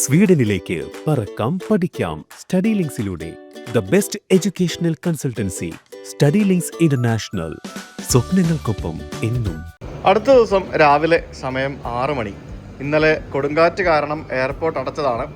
സ്വീഡനിലേക്ക് പറക്കാം പഠിക്കാം സ്റ്റഡി ലിങ്ക്സിലൂടെ. The best educational consultancy study links international. സ്വപ്നങ്ങൾക്കൊപ്പം എന്നും. അടുത്ത ദിവസം രാവിലെ സമയം 6 മണി. ഇന്നലെ കൊടുങ്കാറ്റ് കാരണം എയർപോർട്ട് അടച്ചതാണ്.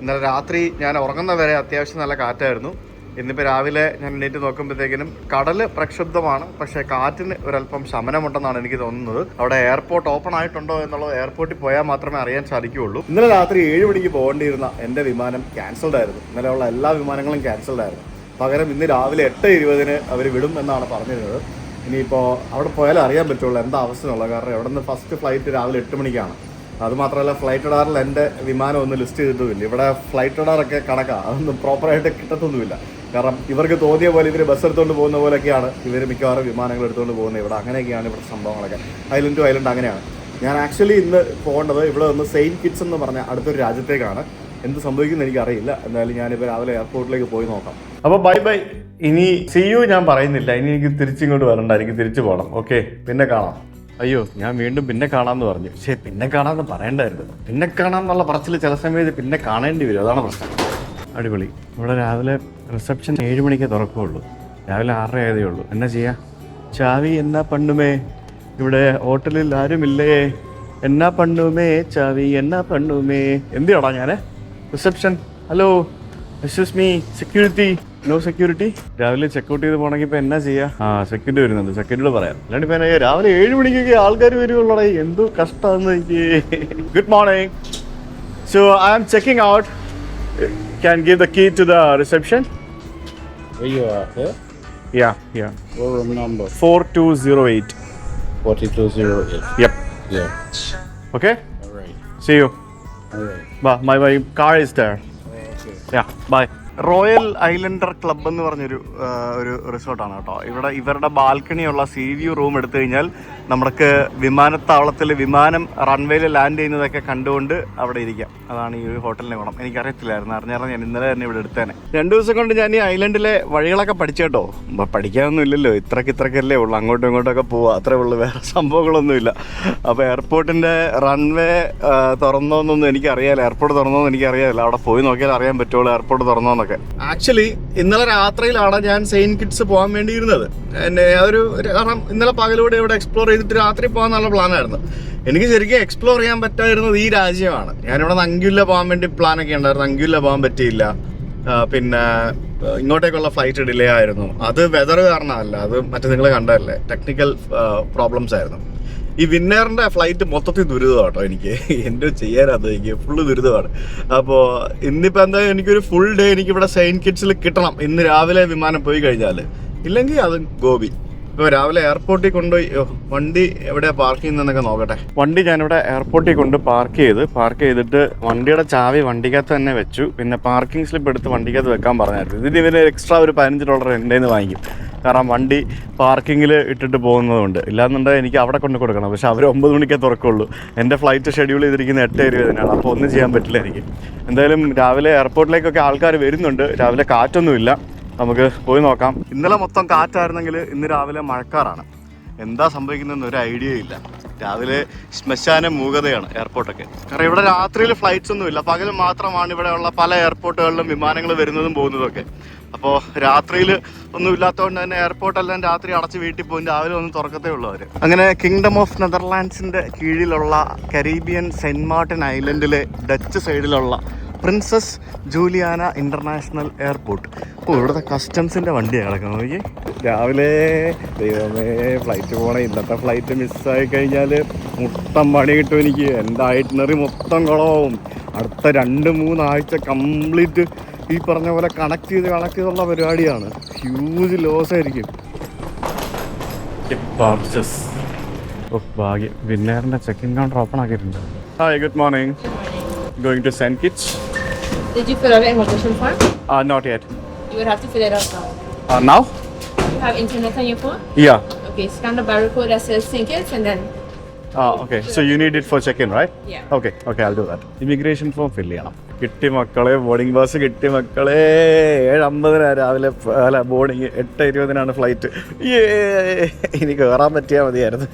ഇന്നലെ രാത്രി ഞാൻ ഉറങ്ങുന്നവരെ അത്യാവശ്യം നല്ല കാറ്റായിരുന്നു. ഇന്നിപ്പോൾ രാവിലെ ഞാൻ എണീറ്റ് നോക്കുമ്പോഴത്തേക്കിനും കടൽ പ്രക്ഷുബ്ധമാണ്, പക്ഷേ കാറ്റിന് ഒരല്പം ശമനമുണ്ടെന്നാണ് എനിക്ക് തോന്നുന്നത്. അവിടെ എയർപോർട്ട് ഓപ്പൺ ആയിട്ടുണ്ടോ എന്നുള്ളത് എയർപോർട്ടിൽ പോയാൽ മാത്രമേ അറിയാൻ സാധിക്കുകയുള്ളൂ. ഇന്നലെ രാത്രി 7 മണിക്ക് പോകേണ്ടിയിരുന്ന എൻ്റെ വിമാനം ക്യാൻസൽഡ് ആയിരുന്നു. ഇന്നലെ ഉള്ള എല്ലാ വിമാനങ്ങളും ക്യാൻസൽഡ് ആയിരുന്നു. പകരം ഇന്ന് രാവിലെ 8:20 അവർ വിടും എന്നാണ് പറഞ്ഞിരുന്നത്. ഇനിയിപ്പോൾ അവിടെ പോയാലും അറിയാൻ പറ്റുള്ളൂ എന്താ അവസ്ഥ എന്നുള്ളത്. കാരണം അവിടെ നിന്ന് ഫസ്റ്റ് ഫ്ലൈറ്റ് രാവിലെ 8 മണിക്കാണ്. അതുമാത്രമല്ല ഫ്ലൈറ്റ് റഡാറിൽ എൻ്റെ വിമാനം ഒന്നും ലിസ്റ്റ് ചെയ്തിട്ടുമില്ല. ഇവിടെ ഫ്ലൈറ്റ് റഡാറൊക്കെ കണക്കാണ്, അതൊന്നും പ്രോപ്പറായിട്ട് കിട്ടത്തൊന്നുമില്ല. കാരണം ഇവർക്ക് തോന്നിയ പോലെ ഇവർ ബസ് എടുത്തുകൊണ്ട് പോകുന്ന പോലെയൊക്കെയാണ് ഇവർ മിക്കവാറും വിമാനങ്ങൾ എടുത്തുകൊണ്ട് പോകുന്നത്. ഇവിടെ അങ്ങനെയൊക്കെയാണ് ഇവിടെ സംഭവങ്ങളൊക്കെ. ഐലൻഡ് ടു ഐലൻഡ് അങ്ങനെയാണ്. ഞാൻ ആക്ച്വലി ഇന്ന് പോകേണ്ടത് ഇവിടെ നിന്ന് സെയിൻറ്റ് കിറ്റ്സ് എന്ന് പറഞ്ഞ അടുത്തൊരു രാജ്യത്തേക്കാണ്. എന്ത് സംഭവിക്കുന്നത് എനിക്കറിയില്ല. എന്തായാലും ഞാനിപ്പോൾ രാവിലെ എയർപോർട്ടിലേക്ക് പോയി നോക്കാം. അപ്പോൾ ബൈ ബൈ. ഇനി സി യു ഞാൻ പറയുന്നില്ല. ഇനി എനിക്ക് തിരിച്ചിങ്ങോട്ട് വരണ്ട, എനിക്ക് തിരിച്ചു പോകണം. ഓക്കെ, പിന്നെ കാണാം. അയ്യോ, ഞാൻ വീണ്ടും പിന്നെ കാണാമെന്ന് പറഞ്ഞു. പക്ഷേ പിന്നെ കാണാമെന്ന് പറയണ്ടായിരുന്നു. പിന്നെ കാണാമെന്നുള്ള പറച്ചിൽ ചില സമയത്ത് പിന്നെ കാണേണ്ടി വരും, അതാണ് പ്രശ്നം. അടിപൊളി. ഇവിടെ രാവിലെ റിസപ്ഷൻ 7 മണിക്ക് തുറക്കുകയുള്ളൂ. രാവിലെ 6:30 ആയതേ ഉള്ളൂ. എന്നാ ചെയ്യാ? ചാവി എന്നാ പണ്ണുമേ, ഇവിടെ ഹോട്ടലിൽ ആരുമില്ലേ, എന്നാ പണ്ണുമേ ചാവി എന്നാ പണ്ണുമേ. എന്തിനാടാ ഞാൻ reception? Hello, excuse me, security. No security. രാവിലെ ചെക്കൗട്ട് ചെയ്ത് പോകണമെങ്കിൽ ഇപ്പം എന്നാ ചെയ്യാ? സെക്യൂരിറ്റി വരുന്നുണ്ട്, സെക്യൂരിറ്റിയോട് പറയാം. അല്ലാണ്ട് ഇപ്പം എന്നാ രാവിലെ 7 മണിക്കൊക്കെ ആൾക്കാർ വരുവുള്ളടേ, എന്തോ കഷ്ടമാണെന്ന് എനിക്ക്. Good morning. So I am checking out. Can give the key to the reception? Where you are, here? Yeah. What room number? 4208. 4208. Yep. Yeah. Okay? Alright. See you. Alright. My car is there. Okay. Yeah, bye. Royal islander club എന്ന് പറഞ്ഞൊരു ഒരു റിസോർട്ടാണ് കേട്ടോ. ഇവിടെ ഇവരുടെ ബാൽക്കണിയുള്ള see view room എടുത്തു കഴിഞ്ഞാൽ നമുക്ക് വിമാനത്താവളത്തിൽ വിമാനം റൺവേയിൽ ലാൻഡ് ചെയ്യുന്നതൊക്കെ കണ്ടുകൊണ്ട് അവിടെ ഇരിക്കാം. അതാണ് ഈ ഒരു ഹോട്ടലിൻ്റെ ഗുണം. എനിക്കറിയത്തില്ലായിരുന്നു. അറിഞ്ഞാൽ ഞാൻ ഇന്നലെ തന്നെ ഇവിടെ എടുത്തേനെ. 2 ദിവസം കൊണ്ട് ഞാൻ ഈ ഐലൻഡിലെ വഴികളൊക്കെ പഠിച്ചു കേട്ടോ. പഠിക്കാനൊന്നും ഇല്ലല്ലോ, ഇത്രക്കല്ലേ ഉള്ളൂ. അങ്ങോട്ടും ഇങ്ങോട്ടൊക്കെ പോവുക, അത്രേ ഉള്ളൂ, വേറെ സംഭവങ്ങളൊന്നുമില്ല. അപ്പോൾ എയർപോർട്ടിൻ്റെ റൺവേ തുറന്നോന്നൊന്നും എനിക്കറിയാമല്ലോ, എയർപോർട്ട് തുറന്നോന്ന് എനിക്കറിയാമല്ലോ. അവിടെ പോയി നോക്കിയാൽ അറിയാൻ പറ്റുള്ളൂ എയർപോർട്ട് തുറന്നോന്നൊക്കെ. ആക്ച്വലി ഇന്നലെ രാത്രിയിലാണ് ഞാൻ സെയിൻറ്റ് കിറ്റ്സ് പോകാൻ വേണ്ടിയിരുന്നത്. കാരണം ഇന്നലെ പകലൂടെ ഇവിടെ എക്സ്പ്ലോർ ചെയ്തിട്ട് രാത്രി പോകാനുള്ള പ്ലാനായിരുന്നു. എനിക്ക് ശരിക്കും എക്സ്പ്ലോർ ചെയ്യാൻ പറ്റാതിരുന്നത് ഈ രാജ്യമാണ്. ഞാനിവിടെ നിന്ന് അങ്കുല്ല പോകാൻ വേണ്ടി പ്ലാനൊക്കെ ഉണ്ടായിരുന്നു. അങ്കുല്ല പോകാൻ പറ്റിയില്ല. പിന്നെ ഇങ്ങോട്ടേക്കുള്ള ഫ്ലൈറ്റ് ഡിലേ ആയിരുന്നു. അത് വെതർ കാരണമല്ല, അത് മറ്റേ നിങ്ങൾ കണ്ടതല്ലേ, ടെക്നിക്കൽ പ്രോബ്ലംസ് ആയിരുന്നു. ഈ വിന്നറിൻ്റെ ഫ്ലൈറ്റ് മൊത്തത്തിൽ ദുരിതമാണ് കേട്ടോ. എനിക്ക് എന്തോ ചെയ്യാനത്, എനിക്ക് ഫുള്ള് ദുരിതമാണ്. അപ്പോൾ ഇന്നിപ്പോൾ എന്തായാലും എനിക്കൊരു ഫുൾ ഡേ എനിക്കിവിടെ സെയിൻറ്റ് കിറ്റ്സിൽ കിട്ടണം. ഇന്ന് രാവിലെ വിമാനം പോയി കഴിഞ്ഞാൽ, ഇല്ലെങ്കിൽ അത് ഗോപി. ഇപ്പോൾ രാവിലെ എയർപോർട്ടിൽ കൊണ്ടുപോയി വണ്ടി എവിടെയാണ് പാർക്ക് ചെയ്യുന്നതെന്നൊക്കെ നോക്കട്ടെ. വണ്ടി ഞാനിവിടെ എയർപോർട്ടിൽ കൊണ്ട് പാർക്ക് ചെയ്തിട്ട് വണ്ടിയുടെ ചാവി വണ്ടിക്കകത്ത് തന്നെ വെച്ചു. പിന്നെ പാർക്കിംഗ് സ്ലിപ്പ് എടുത്ത് വണ്ടിക്കകത്ത് വെക്കാൻ പറഞ്ഞായിരുന്നു. ഇതിന് ഇവന് എക്സ്ട്രാ ഒരു $15 എൻ്റെ നിന്ന് വാങ്ങിക്കും. കാരണം വണ്ടി പാർക്കിങ്ങിൽ ഇട്ടിട്ട് പോകുന്നതുകൊണ്ട്. ഇല്ലാന്നുണ്ടെങ്കിൽ എനിക്ക് അവിടെ കൊണ്ട് കൊടുക്കണം. പക്ഷേ അവർ 9 മണിക്കേ തുറക്കുള്ളൂ. എൻ്റെ ഫ്ലൈറ്റ് ഷെഡ്യൂൾ ചെയ്തിരിക്കുന്നത് 8:20-നാണ്. അപ്പോൾ ഒന്നും ചെയ്യാൻ പറ്റില്ല എനിക്ക്. എന്തായാലും രാവിലെ എയർപോർട്ടിലേക്കൊക്കെ ആൾക്കാർ വരുന്നുണ്ട്. രാവിലെ കാറ്റൊന്നുമില്ല, നമുക്ക് പോയി നോക്കാം. ഇന്നലെ മൊത്തം കാറ്റായിരുന്നെങ്കിൽ ഇന്ന് രാവിലെ മഴക്കാറാണ്. എന്താ സംഭവിക്കുന്നതെന്ന് ഒരു ഐഡിയ ഇല്ല. രാവിലെ ശ്മശാന മൂകതയാണ് എയർപോർട്ടൊക്കെ. കാരണം ഇവിടെ രാത്രിയിൽ ഫ്ലൈറ്റ്സ് ഒന്നുമില്ല, പകൽ മാത്രമാണ് ഇവിടെയുള്ള പല എയർപോർട്ടുകളിലും വിമാനങ്ങൾ വരുന്നതും പോകുന്നതൊക്കെ. അപ്പോൾ രാത്രിയിൽ ഒന്നും ഇല്ലാത്തതുകൊണ്ട് തന്നെ എയർപോർട്ടെല്ലാം രാത്രി അടച്ച് വീട്ടിൽ പോകും. രാവിലെ ഒന്നും തുറക്കത്തേ ഉള്ളൂ അവർ. അങ്ങനെ കിങ്ഡം ഓഫ് നെതർലാൻഡ്സിൻ്റെ കീഴിലുള്ള കരീബിയൻ സെൻറ്റ് മാർട്ടിൻ ഐലൻഡിലെ ഡച്ച് സൈഡിലുള്ള പ്രിൻസസ് ജൂലിയാന ഇൻ്റർനാഷണൽ എയർപോർട്ട്. ഇവിടുത്തെ കസ്റ്റംസിൻ്റെ വണ്ടിയാണ് കിടക്കുന്നത്. നോക്കി രാവിലെ, ദൈവമേ, ഫ്ലൈറ്റ് പോകണം. ഇന്നത്തെ ഫ്ലൈറ്റ് മിസ്സായി കഴിഞ്ഞാൽ മുട്ടം പണി കിട്ടും എനിക്ക്. എൻ്റെ ഐറ്റിനറി മൊത്തം കുളമാവും. അടുത്ത 2-3 ആഴ്ച കംപ്ലീറ്റ് ഈ പറഞ്ഞ പോലെ കണക്ട് ചെയ്തുള്ള പരിപാടിയാണ്. ഹ്യൂജ് ലോസ് ആയിരിക്കും. ഭാഗ്യം, വിന്നറിൻ്റെ ചെക്കിൻ കൗണ്ടർ ഓപ്പൺ ആക്കിയിട്ടുണ്ട്. Hi, good morning. Going to St. Kitts. Did you fill out the invitation form? Not yet. You would have to fill it out now. Now? You have internet on your phone? Yeah. Okay, scan the barcode that says St. Kitts and then Okay. So you need it for check-in, right? Yeah. Okay, I'll do that. Immigration form fill ചെയ്യണം. കിട്ടി മക്കളെ, boarding pass കിട്ടി മക്കളെ. 7:50 രാവിലെ അല്ല boarding, 8:20 flight. ഇനി കയറാൻ പറ്റിയാൽ മതിയായിരുന്നു.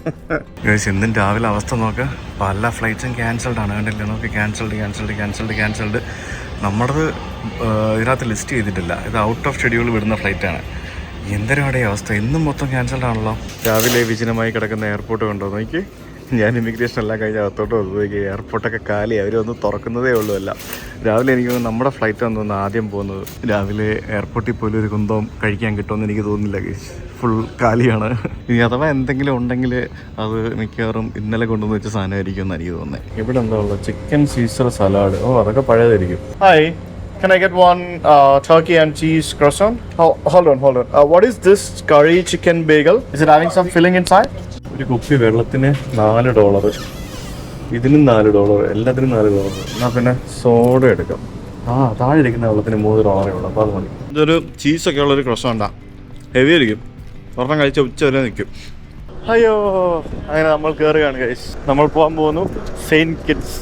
ഇന്നും രാവിലെ അവസ്ഥ നോക്ക്, പല ഫ്ലൈറ്റ്സും ക്യാൻസൽഡ് ആണ്. കണ്ടില്ലേ നോക്ക്, ക്യാൻസൽഡ്. നമ്മുടേത് ഇതിനകത്ത് ലിസ്റ്റ് ചെയ്തിട്ടില്ല. ഇത് ഔട്ട് ഓഫ് ഷെഡ്യൂൾ വിടുന്ന ഫ്ലൈറ്റാണ്. എന്തരവിടെ അവസ്ഥ, ഇന്നും മൊത്തം ക്യാൻസൽഡ് ആണല്ലോ. രാവിലെ വിജനമായി കിടക്കുന്ന എയർപോർട്ട് കണ്ടോ നോക്കി. ഞാൻ ഇമിഗ്രേഷൻ എല്ലാം കഴിഞ്ഞ് അകത്തോട്ട് വന്നു, എയർപോർട്ടൊക്കെ കാലി, അവരൊന്ന് തുറക്കുന്നതേ ഉള്ളൂ. എല്ലാം രാവിലെ എനിക്ക് നമ്മുടെ ഫ്ലൈറ്റ് വന്നൊന്ന് ആദ്യം പോകുന്നത്. രാവിലെ എയർപോർട്ടിൽ പോലും ഒരു കുന്തവും കഴിക്കാൻ കിട്ടുമെന്ന് എനിക്ക് തോന്നുന്നില്ല. ഫുൾ കാലിയാണ്. ഇനി അഥവാ എന്തെങ്കിലും ഉണ്ടെങ്കിൽ അത് മിക്കവാറും ഇന്നലെ കൊണ്ടുവന്ന് വെച്ച സാധനമായിരിക്കും എന്ന് എനിക്ക് തോന്നുന്നത്. ഇവിടെ എന്താ ഉള്ളത്, ചിക്കൻ സീസർ സലാഡ്. അതൊക്കെ പഴയതായിരിക്കും. Hi, can I get one turkey and cheese croissant? Hold on. What is this curry chicken bagel? Is it having some filling inside? ഒരു കുപ്പി വെള്ളത്തിന് $4. ഇതിനും $4, എല്ലാത്തിനും $4. എന്നാൽ പിന്നെ സോഡ എടുക്കാം. താഴെ ഇരിക്കുന്ന വെള്ളത്തിന് $3 ഉള്ളൂ. അപ്പോൾ അത് മതി. ഇതൊരു ചീസൊക്കെ ഉള്ളൊരു ക്രോസോണ്ടാ, ഹെവി ആയിരിക്കും. ഒരെണ്ണം കഴിച്ച ഉച്ച വരെ നിൽക്കും. അയ്യോ, അങ്ങനെ നമ്മൾ കയറുകയാണ് ഗൈസ്. നമ്മൾ പോകാൻ പോകുന്നു സെയിൻറ്റ് കിറ്റ്സ്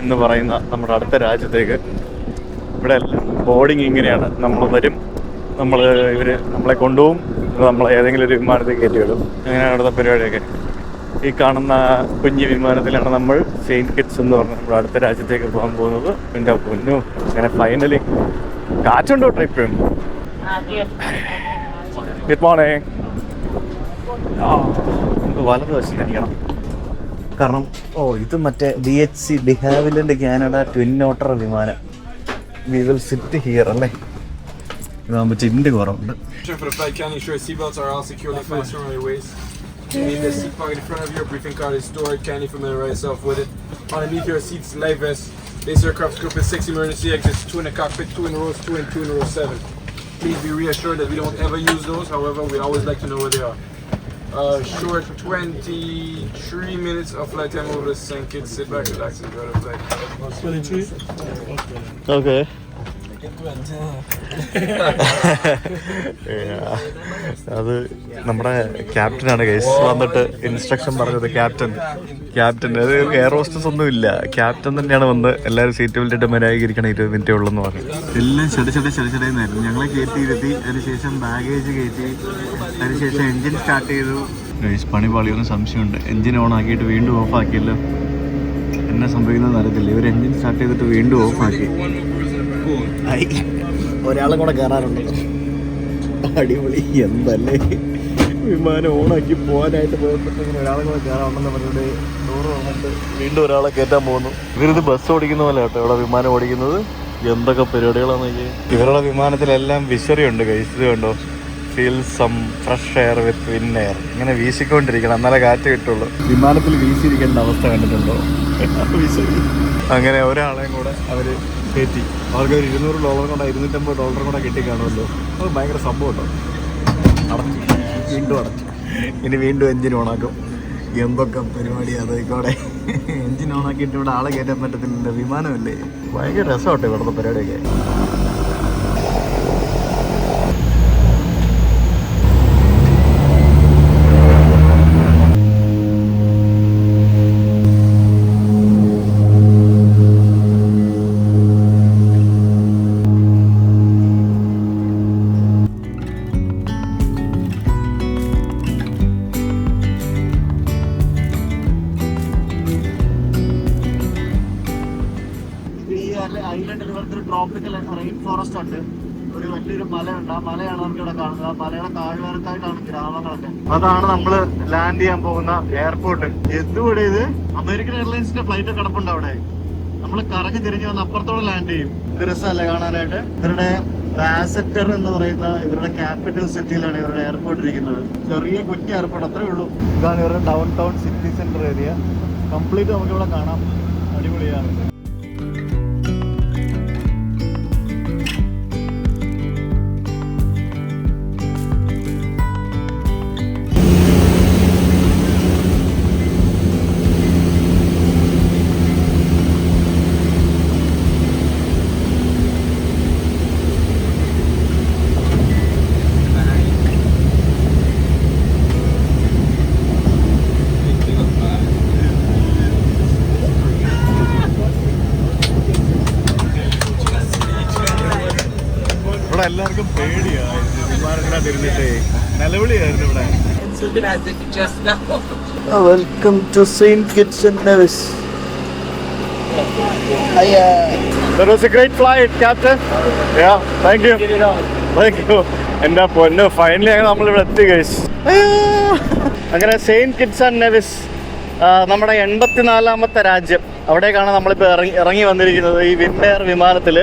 എന്ന് പറയുന്ന നമ്മുടെ അടുത്ത രാജ്യത്തേക്ക്. ഇവിടെ എല്ലാം ബോർഡിങ് ഇങ്ങനെയാണ്. നമ്മൾ വരും, ഇവർ നമ്മളെ കൊണ്ടുപോകും, നമ്മൾ ഏതെങ്കിലും ഒരു വിമാനത്തിൽ കയറ്റി വിടും. അങ്ങനെയാണ് അടുത്ത പരിപാടിയൊക്കെ. ഈ കാണുന്ന കുഞ്ഞു വിമാനത്തിലാണ് നമ്മൾ സെയിൻറ്റ് കിറ്റ്സ് എന്ന് പറഞ്ഞ നമ്മുടെ അടുത്ത രാജ്യത്തേക്ക് പോകാൻ പോകുന്നത്. എൻ്റെ പൊന്നു, അങ്ങനെ ഫൈനലി കാറ്റുണ്ടോ ട്രിപ്പും. Good morning. നമുക്ക് വലതുവശം തിരിക്കണം, കാരണം ഇത് മറ്റേ DHC D Havilland Canada twin otter വിമാനം. We will sit here, അല്ലേ? ഇതാകുമ്പോൾ ചിന്ത കുറവുണ്ട്. For the flight, can you ensure seatbelts are all securely fastened around your waist? You need the seat pocket in front of you. Your briefing card is stored. Can you familiarize yourself with it? Underneath your seats, life vest. This aircraft group is 6 emergency exits, 2 in the cockpit, 2 in rows 2 and 2 in row 7. Please be reassured that we don't ever use those. However, we always like to know where they are. Short 23 minutes of flight time over to St. Kitts. Sit back, relax, enjoy the flight. 23? Okay. അത് നമ്മുടെ ക്യാപ്റ്റനാണ് guys വന്നിട്ട് instruction പറഞ്ഞത്. Captain അത് air hostess ഒന്നും ഇല്ല, captain തന്നെയാണ് വന്ന് എല്ലാവരും സീറ്റ് ബെൽറ്റ് ഇട്ട് മര്യാദീകരിക്കണം, 20 മിനിറ്റേ ഉള്ളെന്ന് പറഞ്ഞു. എല്ലാം ചെടിച്ചെടിയെന്നായിരുന്നു. ഞങ്ങളെ കയറ്റി, അതിനുശേഷം ബാഗേജ് കയറ്റി, അതിനുശേഷം എൻജിൻ സ്റ്റാർട്ട് ചെയ്തു. ഗൈസ് പണി പാളിയൊന്നും സംശയമുണ്ട്. എൻജിൻ ഓൺ ആക്കിയിട്ട് വീണ്ടും ഓഫ് ആക്കിയല്ലോ. എന്നാ സംഭവിക്കുന്നതെന്ന് അറിയത്തില്ല. ഇവർ എൻജിൻ സ്റ്റാർട്ട് ചെയ്തിട്ട് വീണ്ടും ഓഫ് ആക്കി. ഒരാളും കൂടെ കയറാറുണ്ട്. അടിപൊളി, എന്തല്ലേ വിമാനം ഓണാക്കി പോകാനായിട്ട് പോയപ്പോഴത്തേക്കും ഒരാളും കൂടെ കയറാറുണ്ടെന്ന് പറഞ്ഞിട്ട് ഡോറ് വന്നിട്ട് വീണ്ടും ഒരാളെ കയറ്റാൻ പോകുന്നു. ഇവരിത് ബസ് ഓടിക്കുന്ന പോലെ കേട്ടോ ഇവിടെ വിമാനം ഓടിക്കുന്നത്. എന്തൊക്കെ പരിപാടികളാണെന്ന്. ഇവരുടെ വിമാനത്തിലെല്ലാം വിശറി ഉണ്ട് ഗൈസ്. ഇത് കണ്ടോ, feel some fresh air with win air. ഇങ്ങനെ വീശിക്കൊണ്ടിരിക്കണം, എന്നാലേ കാറ്റ് കിട്ടുള്ളൂ. വിമാനത്തിൽ വീശിയിരിക്കേണ്ട അവസ്ഥ കണ്ടിട്ടുണ്ടോ? അങ്ങനെ ഒരാളെയും കൂടെ അവർ കയറ്റി. അവർക്ക് ഒരു $200 കൊണ്ടോ $250 കൊണ്ടോ കിട്ടി കാണുമല്ലോ. അത് ഭയങ്കര സംഭവം കേട്ടോ. വീണ്ടും അടച്ചു. ഇനി വീണ്ടും എൻജിൻ ഓണാക്കും. എന്തൊക്കെ പരിപാടിയാണ് ഇതോടെ. എൻജിൻ ഓണാക്കിയിട്ട് ഇവിടെ ആളെ കയറ്റാൻ പറ്റത്തില്ല, വിമാനമല്ലേ. ഭയങ്കര രസമാട്ടോ ഇവിടുത്തെ പരിപാടിയൊക്കെ. ട്രോപ്പിക്കൽ റെയിൻ ഫോറസ്റ്റ് ഉണ്ട്. ഒരു വലിയൊരു മലയുണ്ട്. ആ മലയാണ് നമുക്ക് ഇവിടെ കാണുന്നത്. ആ മലയുടെ താഴ്വാരത്തായിട്ടാണ് ഗ്രാമങ്ങളൊക്കെ. അതാണ് നമ്മൾ ലാൻഡ് ചെയ്യാൻ പോകുന്ന എയർപോർട്ട്. എന്തുകൂടെ ഇത് അമേരിക്കൻ എയർലൈൻസിന്റെ ഫ്ലൈറ്റ് കിടപ്പുണ്ട് അവിടെ. നമ്മൾ കറങ്ങി തിരിഞ്ഞ് വന്ന് അപ്പുറത്തോടെ ലാൻഡ് ചെയ്യും. ഇത് രസമല്ലേ കാണാനായിട്ട്. ഇവരുടെ ബാസറ്റർ എന്ന് പറയുന്ന ഇവരുടെ ക്യാപിറ്റൽ സിറ്റിയിലാണ് ഇവരുടെ എയർപോർട്ട് ഇരിക്കുന്നത്. ചെറിയ കുറ്റി എയർപോർട്ട്, അത്രേ ഉള്ളൂ. ഇതാണ് ഇവരുടെ down town city centre area. Complete നമുക്കിവിടെ കാണാം. അടിപൊളിയാണ്. ഇവിടെ എല്ലാവർക്കും പേടിയാണ് വിമാനത്തിനകത്ത് ഇരുന്നിട്ടേ. നിലവിളിയായിരുന്നു ഇവിടെ. Welcome to St. Kitts and Nevis. That was a great flight, Captain. Yeah, thank you. Thank you. എൻ്റെ പൊന്ന്, ഫൈനലി അങ്ങനെ നമ്മളിവിടെ എത്തി ഗൈസ്. അങ്ങനെ സെയിൻറ്റ് കിറ്റ്സ് ആൻഡ് നെവിസ്, നമ്മുടെ 84ാമത്തെ രാജ്യം, അവിടേക്കാണ് നമ്മളിപ്പോൾ ഇറങ്ങി വന്നിരിക്കുന്നത് ഈ വിൻഡെയർ വിമാനത്തിൽ.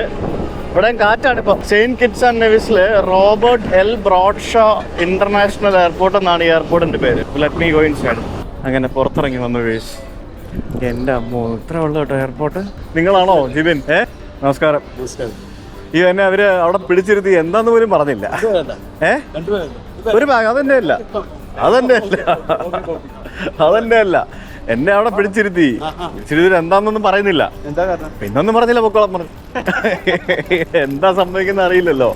ഇവിടെയും കാറ്റാണിപ്പോൾ. സെയിൻറ്റ് കിറ്റ്സ് ആൻഡ് നെവിസിൽ Robert L Bradshaw international airport എന്നാണ് ഈ എയർപോർട്ടിൻ്റെ പേര്. Let me go inside. അങ്ങനെ പുറത്തിറങ്ങി വന്നു ഗൈസ്. എൻ്റെ അമ്മോ, ഇത്ര ഉള്ളു കേട്ടോ എയർപോർട്ട്. നിങ്ങളാണോ ജിബിൻ? നമസ്കാരം. ഈ എന്നെ അവര് അവിടെ പിടിച്ചിരുത്തി എന്താന്ന് പോലും പറഞ്ഞില്ല. ഒരു ബാഗ് അതെന്നെ അല്ല എന്നെ അവിടെ പിടിച്ചിരുത്തി എന്താന്നൊന്നും പറയുന്നില്ല. പിന്നൊന്നും പറഞ്ഞില്ല, പൊക്കോളം പറഞ്ഞു. എന്താ സംഭവിക്കുന്ന അറിയില്ലല്ലോ,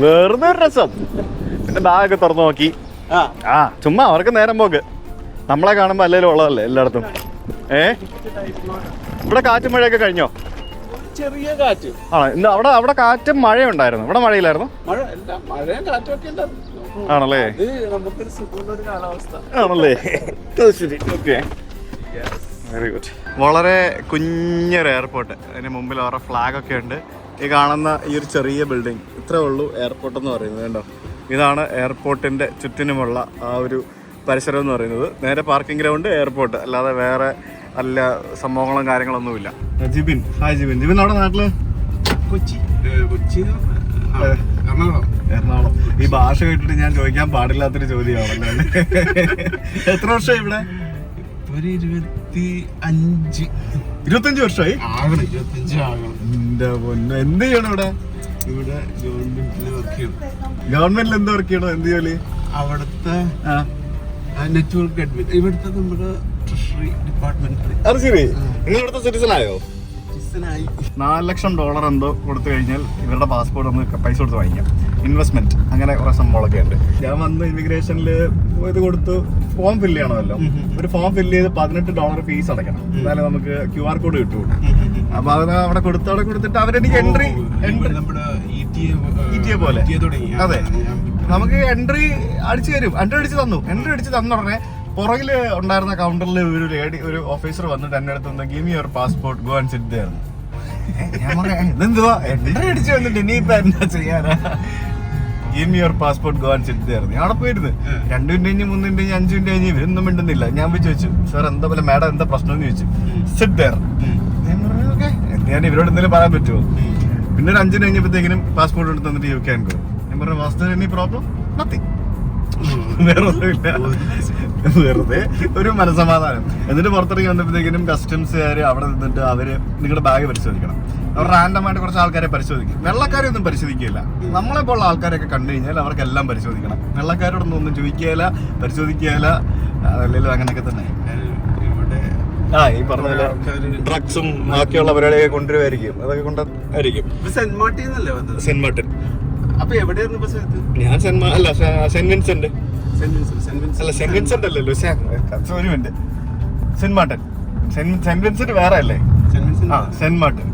വെറുതെ ഒരു രസം. പിന്നെ ബാഗൊക്കെ തുറന്നു നോക്കി. ചുമ്മാ അവർക്ക് നേരം പോക്ക്. നമ്മളെ കാണുമ്പോ അല്ലെങ്കിലും ഉള്ളതല്ലേ എല്ലായിടത്തും. ഇവിടെ കാറ്റും മഴയൊക്കെ കഴിഞ്ഞോ? ചെറിയ കാറ്റ് ഇന്ന് അവിടെ കാറ്റും മഴയുണ്ടായിരുന്നു. ഇവിടെ മഴയില്ലായിരുന്നു. മഴയും കാറ്റൊക്കെ ആണല്ലേ? നമുക്കൊരു സുഖമുള്ളൊരു കാലാവസ്ഥ ആണല്ലേ? ശരി, ഓക്കെ, വെരി ഗുഡ്. വളരെ കുഞ്ഞൊരു എയർപോർട്ട്. അതിന് മുമ്പിൽ അവരുടെ ഫ്ലാഗൊക്കെ ഉണ്ട്. ഈ കാണുന്ന ഈ ഒരു ചെറിയ ബിൽഡിംഗ്, ഇത്രേ ഉള്ളൂ എയർപോർട്ട് എന്ന് പറയുന്നത്. കണ്ടോ, ഇതാണ് എയർപോർട്ടിൻ്റെ ചുറ്റിനുമുള്ള ആ ഒരു പരിസരം എന്ന് പറയുന്നത്. നേരെ പാർക്കിംഗ് ഗ്രൗണ്ട്, എയർപോർട്ട്, അല്ലാതെ വേറെ നല്ല സംഭവങ്ങളും കാര്യങ്ങളൊന്നുമില്ല. ജിബിൻ, ഹായ് ജിബിൻ. ജിബിൻ നമ്മുടെ നാട്ടില്? കൊച്ചി എറണാകുളം. ഈ ഭാഷ കേട്ടിട്ട് ഞാൻ ചോദിക്കാൻ പാടില്ലാത്തൊരു ചോദ്യമാണല്ലോ. എത്ര വർഷമായി ഇവിടെ? ഒരു 25 വർഷമായി. 25 ആകണം. എന്റെ പൊന്നു, എന്ത് ചെയ്യണം ഇവിടെ? ഇവിടെ ഗവൺമെന്റിൽ വർക്ക് ചെയ്യണം. ഗവൺമെന്റിൽ എന്ത് വർക്ക് ചെയ്യണം? എന്ത് ജോലി? അവിടുത്തെ നെറ്റ്വർക്ക് അഡ്മിൻ. ഇവിടുത്തെ നമ്മുടെ ട്രഷറി ഡിപ്പാർട്ട്മെന്റ്. അത് ശരി, നിങ്ങൾ ഇവിടുത്തെ സിറ്റിസൺ ആയോ? സിറ്റിസണായി. $4 ലക്ഷം എന്തോ കൊടുത്തു കഴിഞ്ഞാൽ ഇവരുടെ പാസ്പോർട്ട് ഒന്ന് പൈസ കൊടുത്ത് വാങ്ങിക്കാം. ഇൻവെസ്റ്റ്മെന്റ്, അങ്ങനെ കുറെ സംഭവങ്ങളൊക്കെ ഉണ്ട്. ഞാൻ വന്ന് ഇമിഗ്രേഷനിൽ ഇത് കൊടുത്തു, ഫോം ഫില്ല് ചെയ്യണമല്ലോ. ഒരു ഫോം ഫില്ല് ചെയ്ത് $18 ഫീസ് അടയ്ക്കണം. എന്നാലും നമുക്ക് QR കോഡ് കിട്ടുള്ളൂ. അപ്പൊ അത് അവിടെ കൊടുത്തിട്ട് അവരെനിക്ക് എൻട്രി നമ്മുടെ ETA പോലെ. അതെ, നമുക്ക് എൻട്രി അടിച്ചു തരും. എൻട്രി അടിച്ച് തന്ന ഉടനെ പുറകില് ഉണ്ടായിരുന്ന കൗണ്ടറിൽ ഒരു ഓഫീസർ വന്നിട്ട് എന്റെ അടുത്ത് give me your passport, go and sit there. ഞാൻ പറയാം, ഇതെന്തുവാ എൻട്രി അടിച്ചു വന്നിട്ട് ഇനിയിപ്പോ എന്താ ചെയ്യാനാ? Give me your passport, go and sit there. ഞാൻ അവിടെ പോയിരുന്നു 2 മിനിറ്റ് കഴിഞ്ഞ് 3 മിനിറ്റ് കഴിഞ്ഞ് 5 മിനിറ്റ് കഴിഞ്ഞ് ഇവരൊന്നും മിണ്ടുന്നില്ല. ഞാൻ പോയി ചോദിച്ചു, സാർ എന്താ പോലെ മാഡം എന്താ പ്രശ്നം എന്ന് ചോദിച്ചു. Sit there. ഞാൻ പറഞ്ഞു ഓക്കെ, ഞാൻ ഇവരോട് എന്തെങ്കിലും പറയാൻ പറ്റുമോ? പിന്നെ ഒരു 5 മിനിറ്റ് കഴിഞ്ഞപ്പോഴത്തേക്കിനും പാസ്പോർട്ട് എടുത്ത് തന്നിട്ട് യു ക്യാൻ ഗോ. ഞാൻ പറഞ്ഞു was there any problem? Nothing. വേറെ ഒന്നുമില്ല, വെറുതെ ഒരു മനസമാധാനം. എന്നിട്ട് പുറത്തിറങ്ങി വന്നപ്പോഴത്തേക്കിനും കസ്റ്റംസുകാർ അവിടെ നിന്നിട്ട് അവര് നിങ്ങളുടെ ബാഗ് പരിശോധിക്കണം. അവർ റാൻഡമായിട്ട് കുറച്ച് ആൾക്കാരെ പരിശോധിക്കും. വെള്ളക്കാരെ ഒന്നും പരിശോധിക്കുകയില്ല. നമ്മളെ പോലുള്ള ആൾക്കാരൊക്കെ കണ്ടു കഴിഞ്ഞാൽ അവർക്കെല്ലാം പരിശോധിക്കണം. വെള്ളക്കാരോടൊന്നും ഒന്നും ചോദിക്കുകയില്ല, പരിശോധിക്കുകയില്ല. അതല്ലെങ്കിലും അങ്ങനെയൊക്കെ തന്നെ. ഈ പറഞ്ഞ പോലെ ഡ്രഗ്സും ബാക്കിയുള്ള പരിപാടിയൊക്കെ കൊണ്ടുവരുമായിരിക്കും. അതൊക്കെ കൊണ്ടായിരിക്കും. സെന്റ് മാർട്ടിൻ എന്നല്ലേ വന്നത്? Saint Martin. അപ്പൊ എവിടെയായിരുന്നു ബസ്? ഞാൻ സെന്റ് വിൻസെന്റ്. അല്ല, സെന്റ് വിൻസെന്റ് അല്ലല്ലോ, ഒരു minute. Saint Martin. Saint Vincent വേറെ അല്ലേ? Saint Martin.